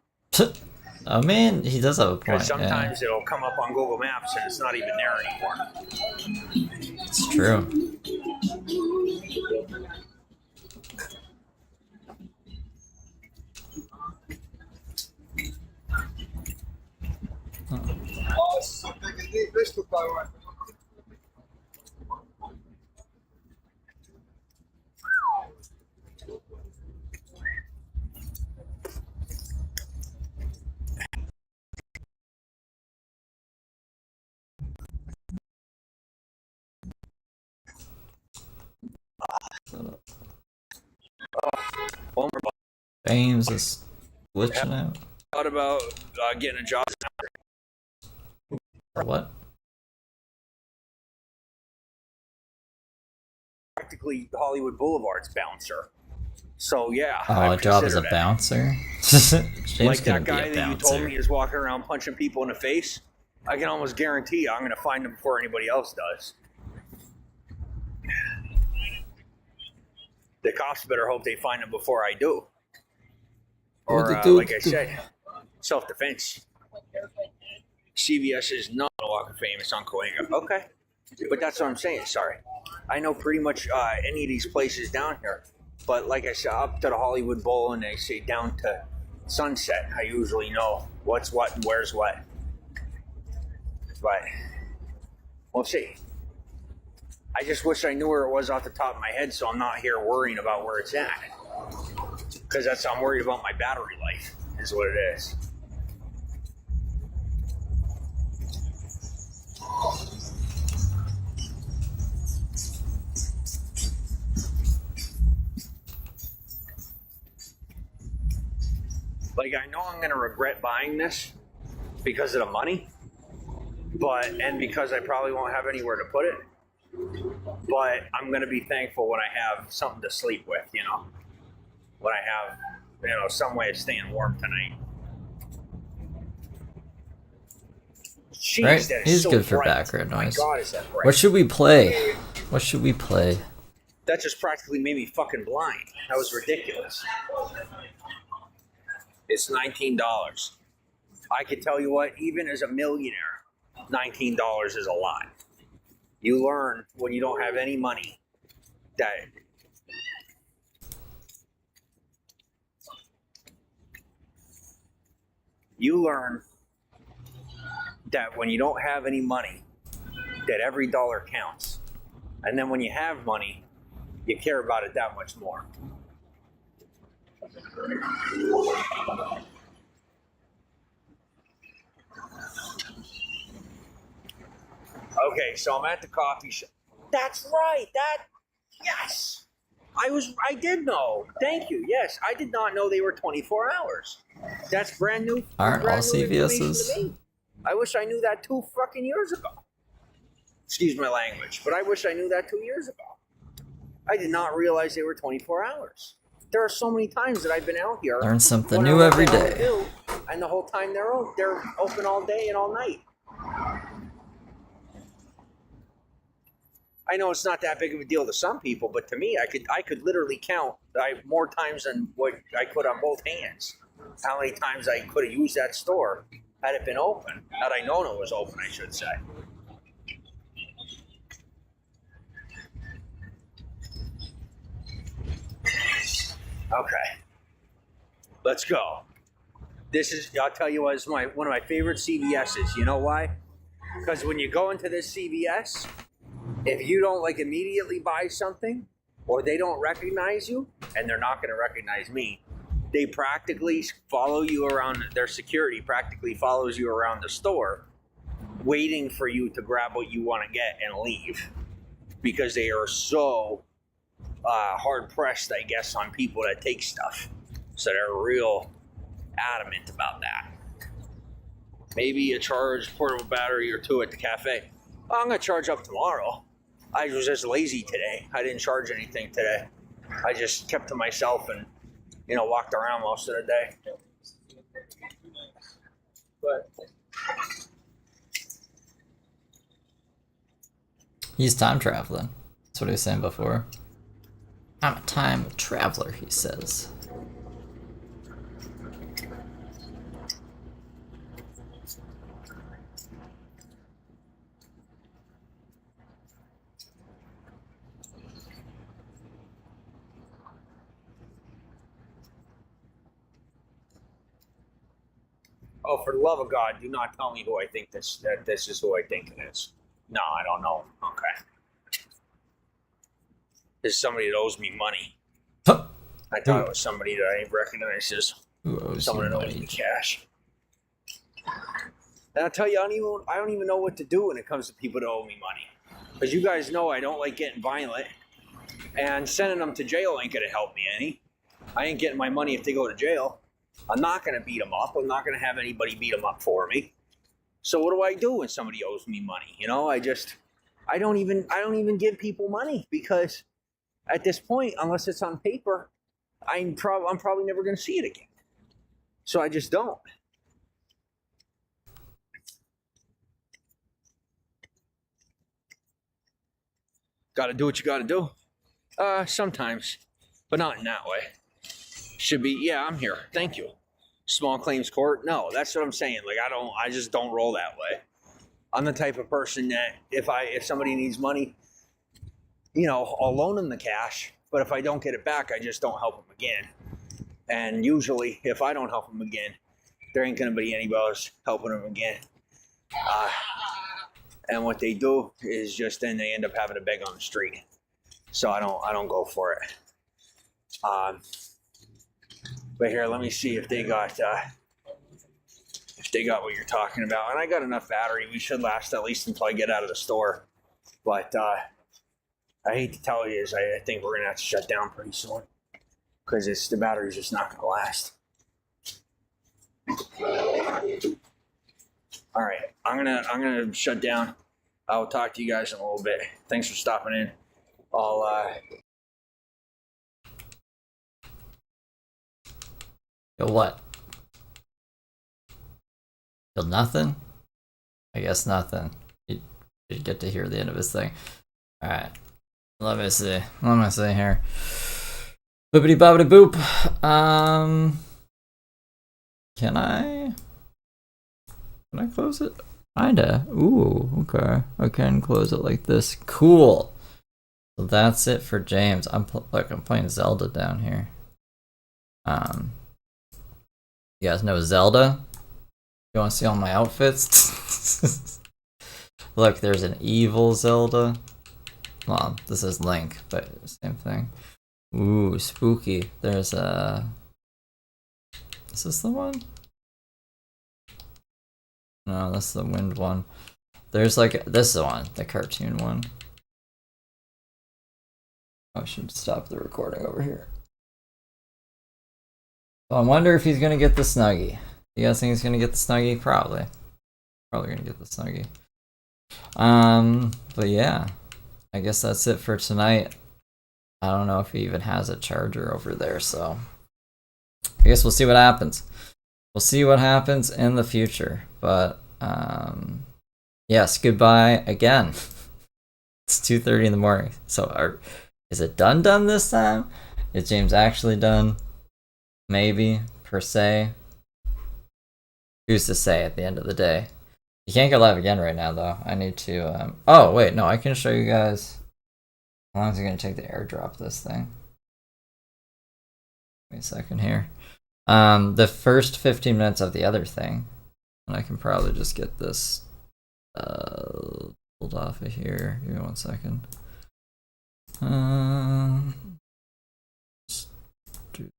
I mean, he does have a point. Because sometimes it'll come up on Google Maps and it's not even there anymore. It's true. Ames is glitching out. Thought about getting a job. What? Practically Hollywood Boulevard's bouncer. So yeah. Oh, a job as a bouncer? James like that couldn't be guy a that you told bouncer. me is walking around punching people in the face. I can almost guarantee you I'm going to find him before anybody else does. The cops better hope they find him before I do. Or, like I said, self-defense. CVS is not a Walk of Fame. It's on Cahuenga. Okay. But that's what I'm saying. Sorry. I know pretty much any of these places down here. But like I said, up to the Hollywood Bowl and they say down to Sunset, I usually know what's what and where's what. But we'll see. I just wish I knew where it was off the top of my head so I'm not here worrying about where it's at. Because I'm worried about my battery life, is what it is. Like, I know I'm going to regret buying this because of the money, and because I probably won't have anywhere to put it. But I'm going to be thankful when I have something to sleep with, you know. When I have, you know, some way of staying warm tonight. Jeez, Right? that is He's so good for bright. background noise. My God, is that bright? What should we play? What should we play? That just practically made me fucking blind. That was ridiculous. It's $19. I can tell you what, even as a millionaire, $19 is a lot. You learn when you don't have any money that when you don't have any money, that every dollar counts. And then when you have money, you care about it that much more. Okay, so I'm at the coffee shop. That's right. Yes. I did know. Thank you. Yes, I did not know they were 24 hours. That's brand new. Aren't all brand new information CVS's? to me. I wish I knew that 2 fucking years ago. Excuse my language, but I wish I knew that 2 years ago. I did not realize they were 24 hours. there are so many times that I've been out here. Learn something wondering new what every they wanna day. do, and the whole time they're open all day and all night. I know it's not that big of a deal to some people, but to me, I could literally count more times than what I could on both hands. How many times I could have used that store had it been open? Had I known it was open, I should say. Okay, let's go. I'll tell you what, is one of my favorite CVS's. You know why? Because when you go into this CVS, if you don't like immediately buy something, or they don't recognize you, and they're not going to recognize me, they practically follow you around. Their security practically follows you around the store, waiting for you to grab what you want to get and leave, because they are so hard pressed, I guess, on people that take stuff. So they're real adamant about that. Maybe a charged portable battery or two at the cafe. I'm gonna charge up tomorrow. I was just lazy today. I didn't charge anything today. I just kept to myself and, walked around most of the day. But He's time traveling. That's what he was saying before. I'm a time traveler, he says. oh, for the love of God, do not tell me who I think this is who I think it is. No, I don't know. Okay. This is somebody that owes me money. Huh. I thought it was somebody that I recognized as Who owes someone you that owes money? me cash. And I'll tell you, I don't even know what to do when it comes to people that owe me money. Because you guys know I don't like getting violent. And sending them to jail ain't going to help me any. I ain't getting my money if they go to jail. I'm not going to beat them up. I'm not going to have anybody beat them up for me. So what do I do when somebody owes me money? I don't even give people money, because at this point, unless it's on paper, I'm probably never going to see it again. So I just don't. Got to do what you got to do. Sometimes, but not in that way. Should be, yeah, I'm here. Thank you. Small claims court? No, that's what I'm saying. Like, I just don't roll that way. I'm the type of person that if somebody needs money, I'll loan them the cash, but if I don't get it back, I just don't help them again. And usually, if I don't help them again, there ain't gonna be anybody else helping them again. And what they do is just then they end up having to beg on the street. So I don't go for it. But here, let me see if they got what you're talking about. And I got enough battery. We should last at least until I get out of the store. But I hate to tell you, I think we're gonna have to shut down pretty soon, because the battery's just not gonna last. All right, I'm gonna shut down. I'll talk to you guys in a little bit. Thanks for stopping in. Yo, what? Feel nothing? I guess nothing. You get to hear the end of his thing. Alright. Let me see here. Boopity boppity boop. Can I close it? Kinda. Ooh, okay. I can close it like this. Cool. So that's it for James. I'm playing Zelda down here. You guys know Zelda? You want to see all my outfits? Look, there's an evil Zelda. Well, this is Link, but same thing. Ooh, spooky. There's a... Is this the one? No, that's the wind one. There's like... This is the one, the cartoon one. I should stop the recording over here. So I wonder if he's gonna get the Snuggie. You guys think he's gonna get the Snuggie? Probably. Probably gonna get the Snuggie. But yeah. I guess that's it for tonight. I don't know if he even has a charger over there, so I guess we'll see what happens. We'll see what happens in the future. But yes, goodbye again. It's 2:30 in the morning. So is it done this time? Is James actually done? Maybe, per se. Who's to say at the end of the day? You can't go live again right now, though. I need to... oh, wait, no, I can show you guys... How long is it going to take to airdrop this thing? Wait a second here. The first 15 minutes of the other thing. And I can probably just get this pulled off of here. Give me 1 second. Just do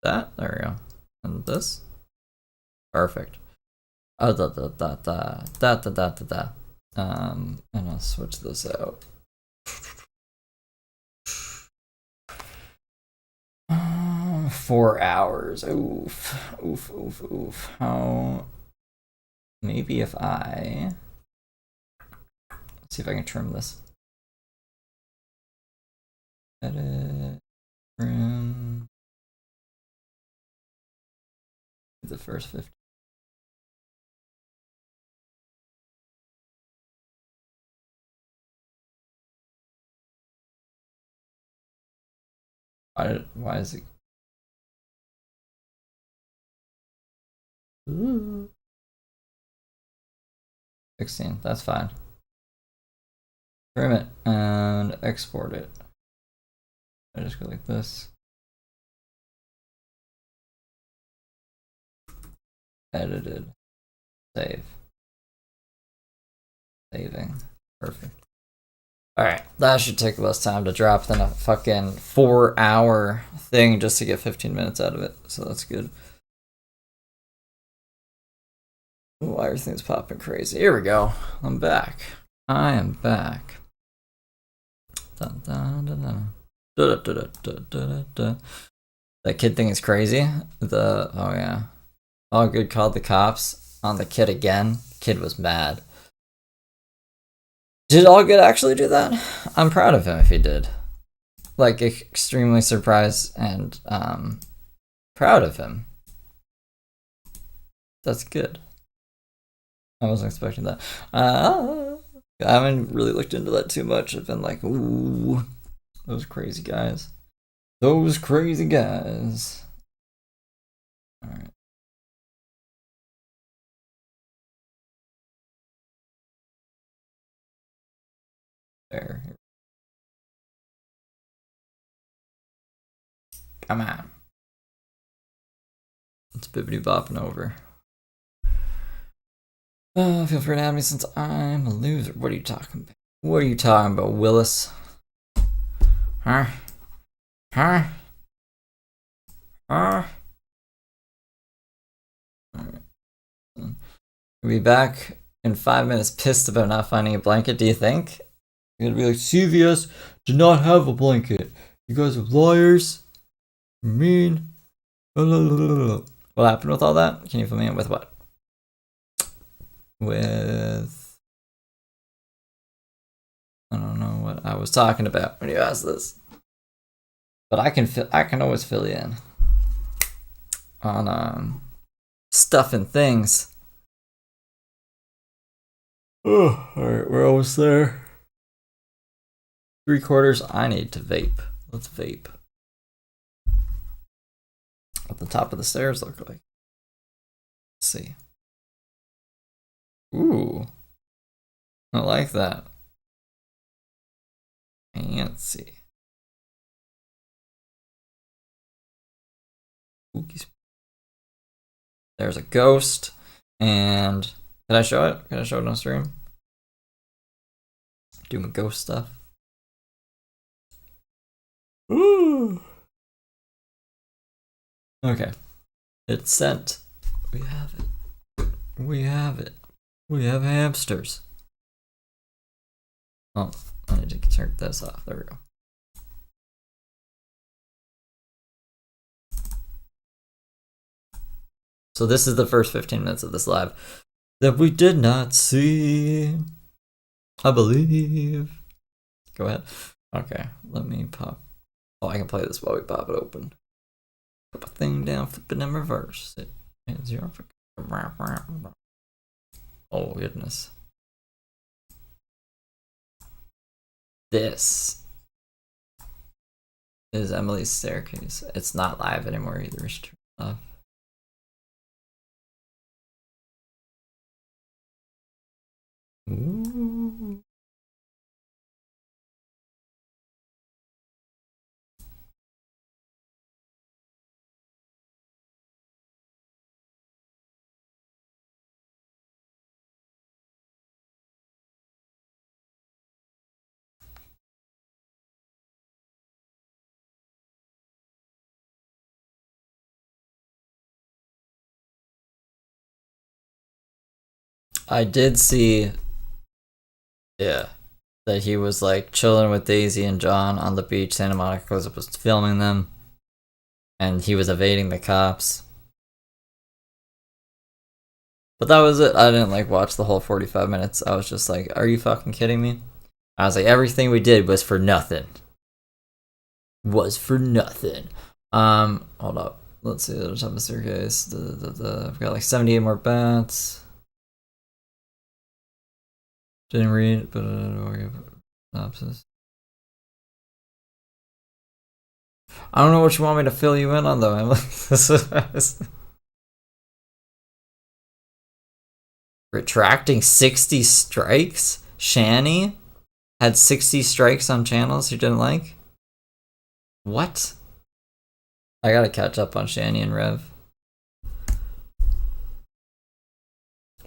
that. There we go. And this. Perfect. Oh, and I'll switch this out. 4 hours. Oof. How? Maybe if let's see if I can trim this. Edit. Trim. The first 50. Why is it? Ooh. 16, that's fine. Trim it and export it. I just go like this. Edited. Save. Saving. Perfect. Alright, that should take less time to drop than a fucking 4-hour thing just to get 15 minutes out of it. So that's good. Ooh, everything's popping crazy. Here we go. I'm back. I am back. Dun, dun, dun, dun. Da, da, da, da, da, da. That kid thing is crazy. Oh yeah. All good called the cops on the kid again. Kid was mad. Did All Good actually do that? I'm proud of him if he did. Like, extremely surprised and proud of him. That's good. I wasn't expecting that. I haven't really looked into that too much. I've been like, ooh, those crazy guys. Those crazy guys. Alright. There. Come on. It's bibbity bopping over. Feel free to add me since I'm a loser. What are you talking about? What are you talking about, Willis? Huh? Huh? Huh? Alright. We'll be back in 5 minutes pissed about not finding a blanket, do you think? You're gonna be like, CVS did not have a blanket. You guys are liars. Mean. What happened with all that? Can you fill me in with what? With... I don't know what I was talking about when you asked this. But I can always fill you in on stuff and things. Oh, alright, we're almost there. 3/4. I need to vape. Let's vape. What the top of the stairs look like. Let's see. Ooh. I like that. Fancy. There's a ghost. And can I show it? Can I show it on stream? Do my ghost stuff. Ooh. Okay. It's sent. We have it. We have it. We have hamsters. Oh, I need to turn this off. There we go. So this is the first 15 minutes of this live that we did not see. I believe. Go ahead. Okay, let me pop Oh, I can play this while we pop it open. Put my thing down, flip it in reverse. Zero for. Oh goodness. This is Emily's Staircase. It's not live anymore either. It's turned off. Ooh. I did see, yeah, that he was like chilling with Daisy and John on the beach. Santa Monica was filming them, and he was evading the cops. But that was it. I didn't like watch the whole 45 minutes. I was just like, are you fucking kidding me? I was like, everything we did was for nothing. Was for nothing. Hold up. Let's see the top of the staircase. I've got like 78 more bats. Didn't read it, but synopsis. I don't know what you want me to fill you in on though, Emily. Retracting 60 strikes? Shani had 60 strikes on channels you didn't like? What? I gotta catch up on Shani and Rev.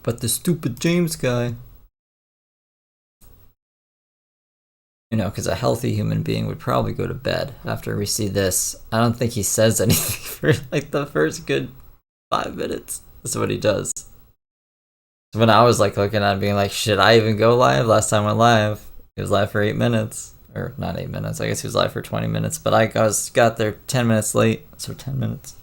But the stupid James guy. You know, because a healthy human being would probably go to bed after we see this. I don't think he says anything for like the first good 5 minutes. That's what he does. So when I was like looking at it being like, should I even go live? Last time I went live, he was live for 8 minutes. Or not 8 minutes, I guess he was live for 20 minutes. But I got there 10 minutes late, so 10 minutes.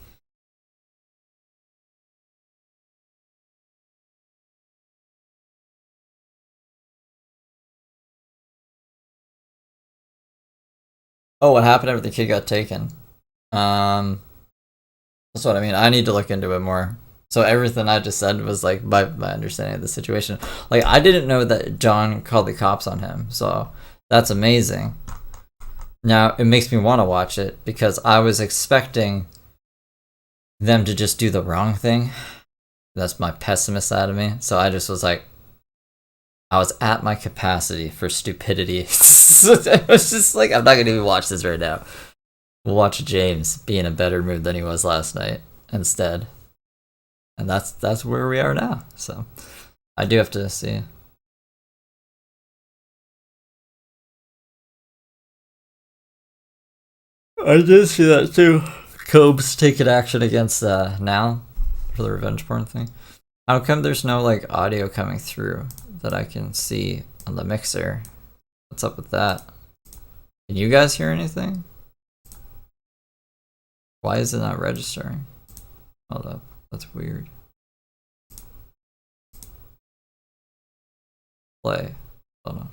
Oh, what happened after the kid got taken? That's what I mean. I need to look into it more. So everything I just said was like my understanding of the situation. Like I didn't know that John called the cops on him, so that's amazing. Now it makes me want to watch it because I was expecting them to just do the wrong thing. That's my pessimist side of me. So I just was like, I was at my capacity for stupidity. I was just like, I'm not gonna even watch this right now. We'll watch James be in a better mood than he was last night instead. And that's where we are now. So I do have to see. I did see that too. Cobes taking action against Nal for the revenge porn thing. How come there's no like audio coming through that I can see on the mixer? What's up with that? Can you guys hear anything? Why is it not registering? Hold up, that's weird. Play. Hold on.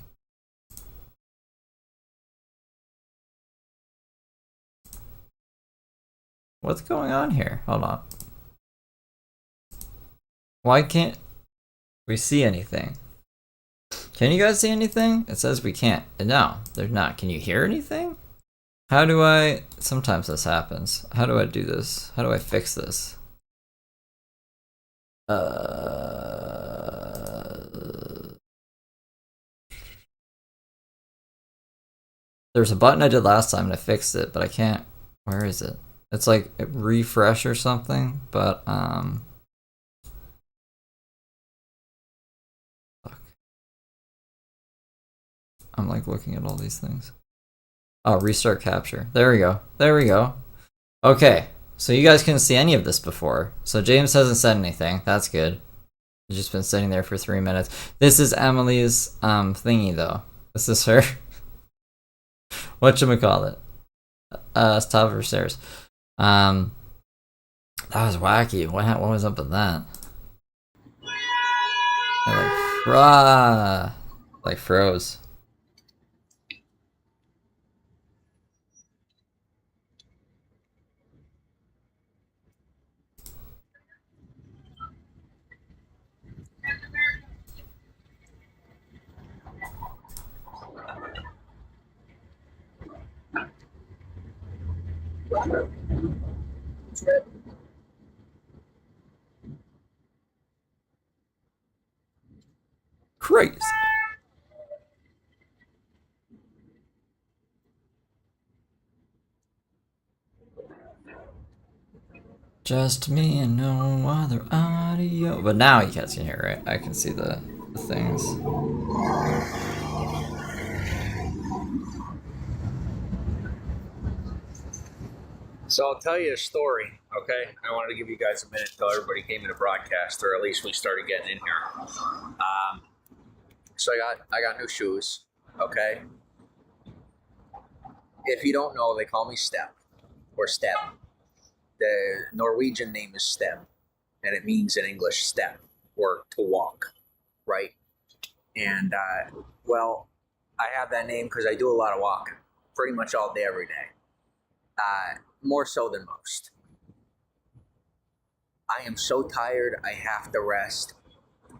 What's going on here? Hold on. Why can't we see anything? Can you guys see anything? It says we can't. No, there's not. Can you hear anything? How do I... Sometimes this happens. How do I do this? How do I fix this? There's a button I did last time and I fixed it, but I can't... Where is it? It's like refresh or something, but fuck. I'm like looking at all these things. Oh, restart capture. There we go. There we go. Okay, so you guys couldn't see any of this before. So James hasn't said anything. That's good. He's just been sitting there for 3 minutes. This is Emily's thingy though. This is her. Whatchamacallit? It's top of her stairs. That was wacky. What was up with that? Like froze. Crazy. Just me and no other audio. But now you guys can hear it. I can see the things. So I'll tell you a story, okay? I wanted to give you guys a minute until everybody came into broadcast, or at least we started getting in here. So I got new shoes, okay? If you don't know, they call me Step or Step. The Norwegian name is Step, and it means in English step or to walk, right? And well, I have that name because I do a lot of walking, pretty much all day, every day. More so than most. I am so tired, I have to rest.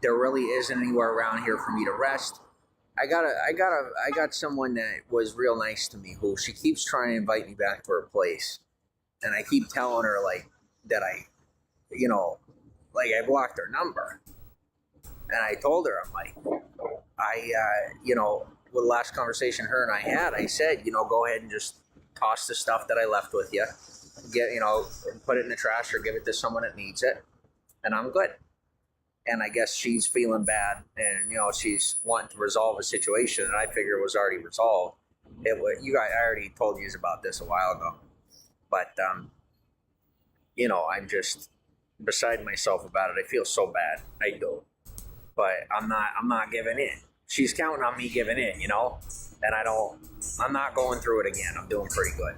There really isn't anywhere around here for me to rest. I got someone that was real nice to me who she keeps trying to invite me back to her place. And I keep telling her like that I blocked her number. And I told her, I'm like, with the last conversation her and I had, I said, go ahead and just toss the stuff that I left with you, put it in the trash or give it to someone that needs it, and I'm good. And I guess she's feeling bad, and she's wanting to resolve a situation that I figure was already resolved. I already told you about this a while ago, but I'm just beside myself about it. I feel so bad, I do, but I'm not giving in. She's counting on me giving in, and I'm not going through it again. I'm doing pretty good.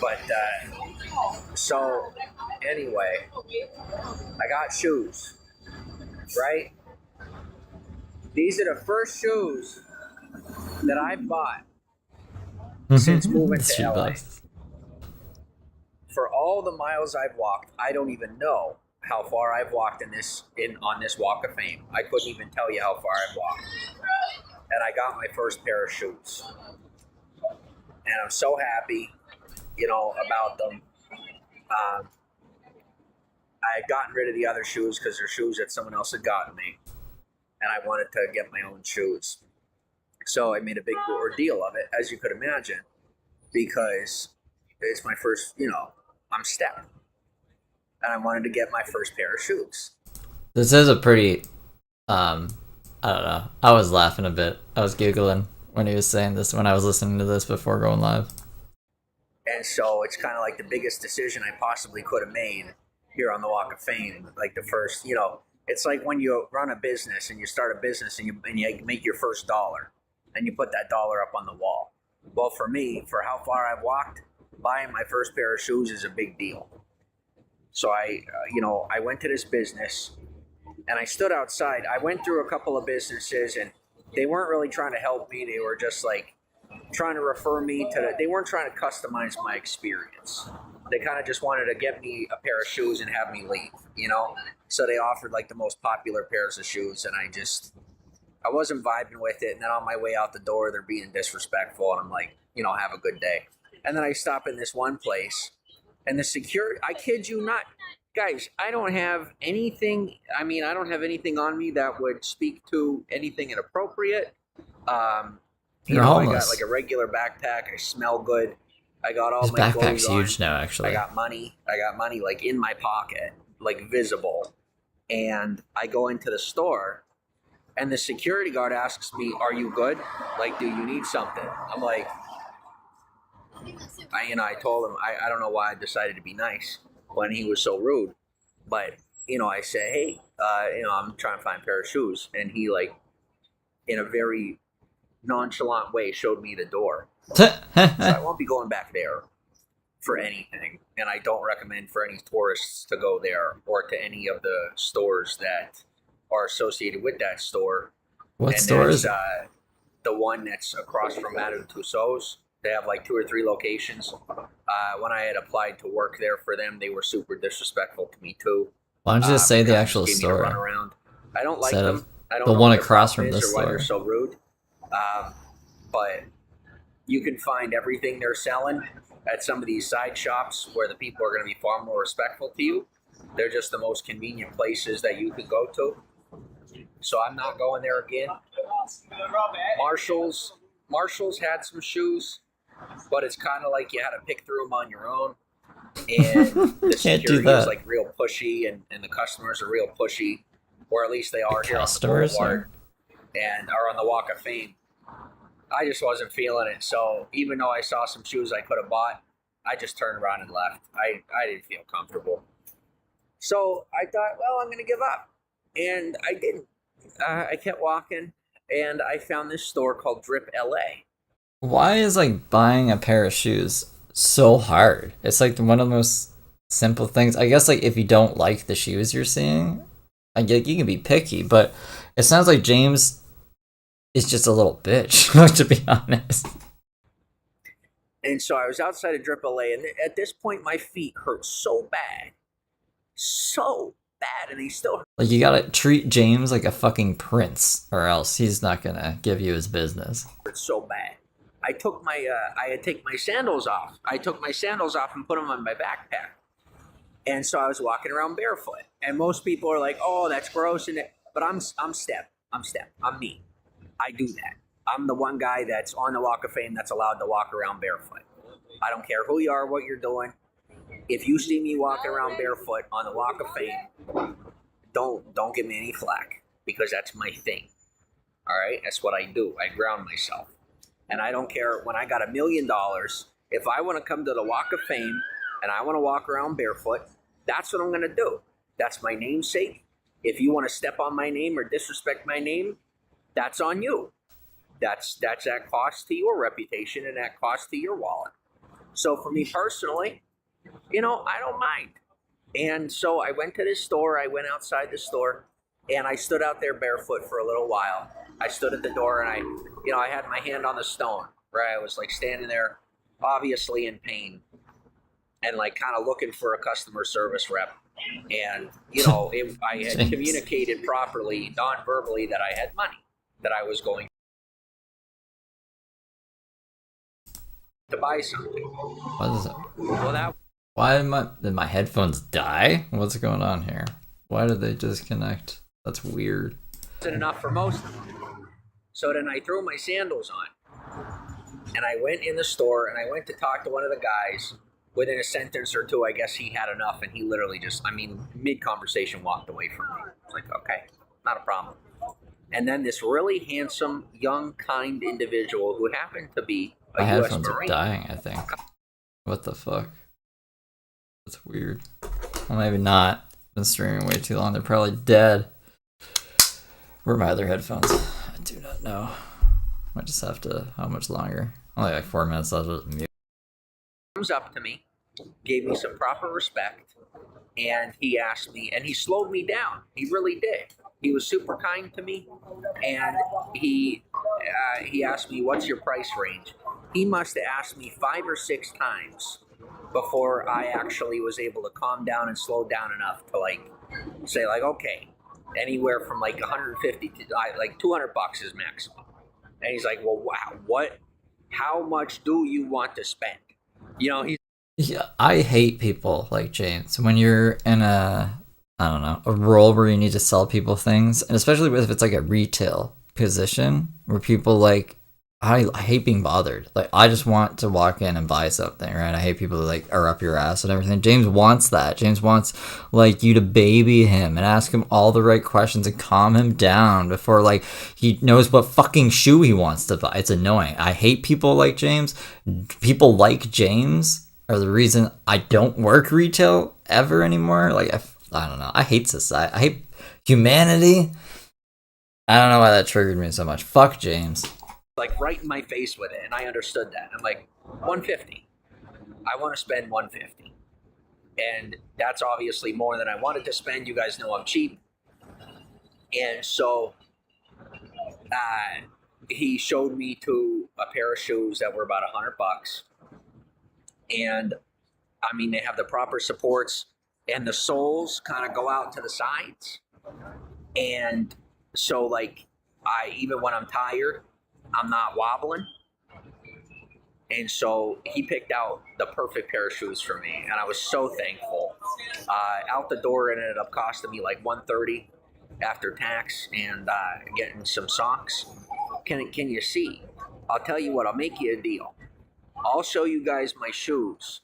But, so, anyway, I got shoes, right? These are the first shoes that I bought since moving to LA. For all the miles I've walked, I don't even know how far I've walked on this Walk of Fame. I couldn't even tell you how far I've walked. And I got my first pair of shoes. And I'm so happy, about them. I had gotten rid of the other shoes because they're shoes that someone else had gotten me. And I wanted to get my own shoes. So I made a big ordeal of it, as you could imagine, because it's my first, I'm Step. And I wanted to get my first pair of shoes. This is a pretty, I don't know. I was laughing a bit. I was giggling when he was saying this, when I was listening to this before going live. And so it's kind of like the biggest decision I possibly could have made here on the Walk of Fame. Like the first, it's like when you run a business and you start a business and you make your first dollar and you put that dollar up on the wall. Well, for me, for how far I've walked, buying my first pair of shoes is a big deal. So I went to this business and I stood outside. I went through a couple of businesses and they weren't really trying to help me. They were just like trying to refer me they weren't trying to customize my experience. They kind of just wanted to get me a pair of shoes and have me leave, So they offered like the most popular pairs of shoes and I wasn't vibing with it. And then on my way out the door, they're being disrespectful and I'm like, have a good day. And then I stop in this one place. And the security, I kid you not, guys, I don't have anything. I don't have anything on me that would speak to anything inappropriate. I got like a regular backpack. I smell good. I got all His my clothes backpack's on. huge now, actually. I got money like in my pocket, like visible. And I go into the store and the security guard asks me, "Are you good? Like, do you need something?" I'm like, I told him, I don't know why I decided to be nice when he was so rude. But, I said, hey, I'm trying to find a pair of shoes. And he, like, in a very nonchalant way, showed me the door. So I won't be going back there for anything. And I don't recommend for any tourists to go there or to any of the stores that are associated with that store. What store is the one that's across from Madame Tussauds. They have like 2 or 3 locations. When I had applied to work there for them, they were super disrespectful to me too. Why don't you just say the actual gave me a store? runaround. I don't like Instead them. of I don't The know one what their across problem from is this or why they're store. so rude. But you can find everything they're selling at some of these side shops where the people are going to be far more respectful to you. They're just the most convenient places that you could go to. So I'm not going there again. Marshalls had some shoes, but it's kind of like you had to pick through them on your own. And the Can't do security is that. like real pushy, and the customers are real pushy, or at least they are here on the Customers boulevard and are on the Walk of Fame. I just wasn't feeling it. So even though I saw some shoes I could have bought, I just turned around and left. I didn't feel comfortable. So I thought, well, I'm going to give up. And I didn't. I kept walking, and I found this store called Drip LA. Why is like buying a pair of shoes so hard? It's like one of the most simple things. I guess like if you don't like the shoes you're seeing, I get you can be picky, but it sounds like James is just a little bitch, to be honest. And so I was outside of Drip LA, and at this point, my feet hurt so bad. And they still Like you gotta treat James like a fucking prince, or else he's not gonna give you his business. hurt so bad. I had to take my sandals off. I took my sandals off and put them on my backpack. And so I was walking around barefoot. And most people are like, "Oh, that's gross," but I'm step. I'm me. I do that. I'm the one guy that's on the Walk of Fame that's allowed to walk around barefoot. I don't care who you are, what you're doing. If you see me walking around barefoot on the Walk of Fame, don't give me any flack, because that's my thing. All right, that's what I do. I ground myself, and I don't care when I got $1 million. If I want to come to the Walk of Fame and I want to walk around barefoot, that's what I'm going to do. That's my namesake. If you want to step on my name or disrespect my name, that's on you. That's at cost to your reputation and at cost to your wallet. So for me personally, I don't mind. And so I went to this store. I went outside the store, and I stood out there barefoot for a little while. I stood at the door, and I had my hand on the stone, right? I was like standing there, obviously in pain, and like kind of looking for a customer service rep. And I had Jeez. communicated properly, non-verbally, that I had money, that I was going to buy something. What is it? Well, that Why did my headphones die? What's going on here? Why did they disconnect? That's weird. wasn't enough for most of them. So then I threw my sandals on, and I went in the store, and I went to talk to one of the guys. Within a sentence or two, I guess he had enough, and he literally just, mid-conversation walked away from me. I was like, okay, not a problem. And then this really handsome, young, kind individual who happened to be a My U.S. headphones are Marine. dying, I think. What the fuck? That's weird. Well, maybe not. Been streaming way too long. They're probably dead. Where are my other headphones? I do not know. Might just have to. How much longer? Only like 4 minutes left. I'll just mute. Comes up to me, gave me some proper respect, and he asked me, and he slowed me down. He really did. He was super kind to me, and he asked me, "What's your price range?" He must have asked me 5 or 6 times before I actually was able to calm down and slow down enough to say okay, anywhere from 150 to $200 is maximum. And he's like, "Well, wow, what? How much do you want to spend?" He's Yeah, I hate people like James. When you're in a role where you need to sell people things, and especially if it's like a retail position where people I hate being bothered. Like, I just want to walk in and buy something, right? I hate people that are up your ass and everything. James wants that. James wants you to baby him and ask him all the right questions and calm him down before he knows what fucking shoe he wants to buy. It's annoying. I hate people like James. People like James are the reason I don't work retail ever anymore. I don't know. I hate society. I hate humanity. I don't know why that triggered me so much. Fuck James. right in my face with it, and I understood that. I'm like, 150. I want to spend 150, and that's obviously more than I wanted to spend. You guys know I'm cheap, and so he showed me to a pair of shoes that were about $100, and they have the proper supports, and the soles kind of go out to the sides, and So like, even when I'm tired, I'm not wobbling. And so he picked out the perfect pair of shoes for me, and I was so thankful. Out the door, it ended up costing me like $130 after tax, and getting some socks. Can you see? I'll tell you what. I'll make you a deal. I'll show you guys my shoes.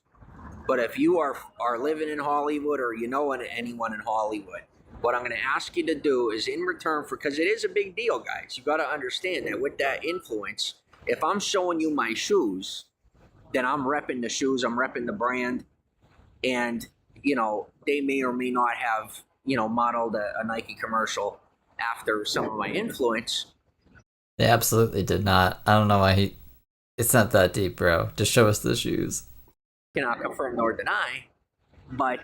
But if you are living in Hollywood, or you know anyone in Hollywood, what I'm going to ask you to do is, in return for, because it is a big deal, guys. You got to understand that with that influence, if I'm showing you my shoes, then I'm repping the shoes, I'm repping the brand, and they may or may not have modeled a Nike commercial after some of my influence. They absolutely did not. I don't know why he. It's not that deep, bro. Just show us the shoes. Cannot confirm nor deny, but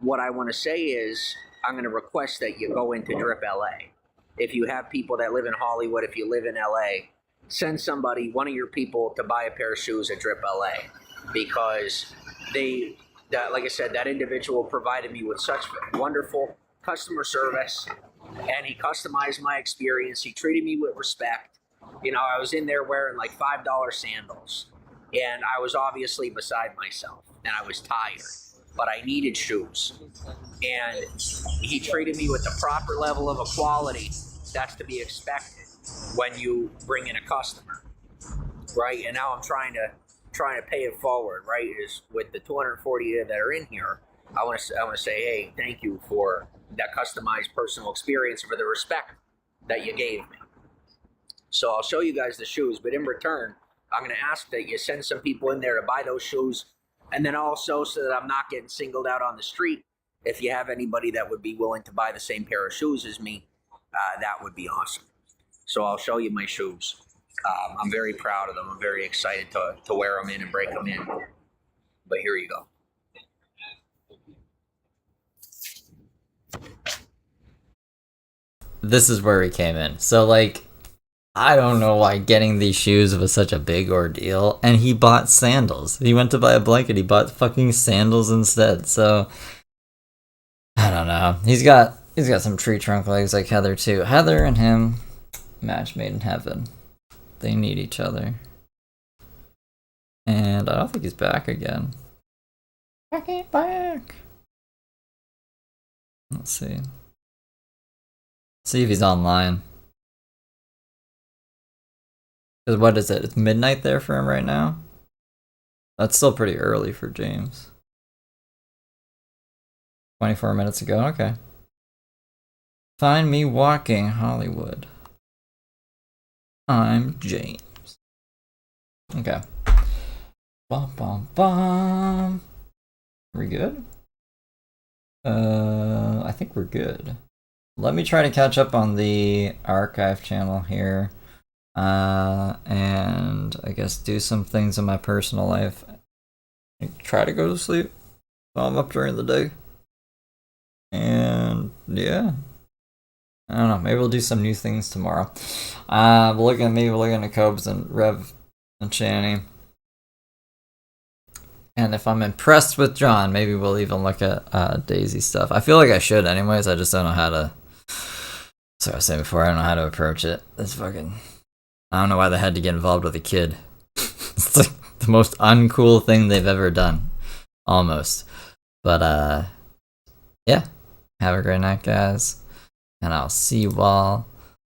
what I want to say is, I'm going to request that you go into Drip LA. If you have people that live in Hollywood, if you live in LA, send somebody, one of your people, to buy a pair of shoes at Drip LA, because like I said, that individual provided me with such wonderful customer service, and he customized my experience. He treated me with respect. I was in there wearing like $5 sandals, and I was obviously beside myself, and I was tired, but I needed shoes. And he treated me with the proper level of equality that's to be expected when you bring in a customer, right? And now I'm trying to pay it forward, right? Is with the 240 that are in here, I want to say, hey, thank you for that customized personal experience, for the respect that you gave me. So I'll show you guys the shoes, but in return, I'm going to ask that you send some people in there to buy those shoes, and then also, so that I'm not getting singled out on the street, if you have anybody that would be willing to buy the same pair of shoes as me, that would be awesome. So I'll show you my shoes. I'm very proud of them. I'm very excited to wear them in and break them in. But here you go. This is where he came in. So, like, I don't know why getting these shoes was such a big ordeal. And he bought sandals. He went to buy a blanket. He bought fucking sandals instead. So, I don't know. He's got some tree trunk legs like Heather, too. Heather and him, match made in heaven. They need each other. And I don't think he's back again. I ain't back. Let's see. See if he's online. Because what is it? It's midnight there for him right now? That's still pretty early for James. 24 minutes ago, okay. Find me walking Hollywood. I'm James. Okay. Bum bum bum. Are we good? I think we're good. Let me try to catch up on the archive channel here. And I guess do some things in my personal life. Try to go to sleep while I'm up during the day. And yeah. I don't know, maybe we'll do some new things tomorrow. We're looking at Cobes and Rev and Channy. And if I'm impressed with John, maybe we'll even look at Daisy stuff. I feel like I should anyways, I just don't know how to. So I was saying before, I don't know how to approach it. That's fucking. I don't know why they had to get involved with a kid. It's like the most uncool thing they've ever done. Almost. But, yeah. Have a great night, guys. And I'll see you all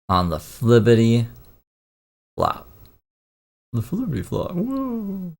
on the flippity flop. The flippity flop. Woo.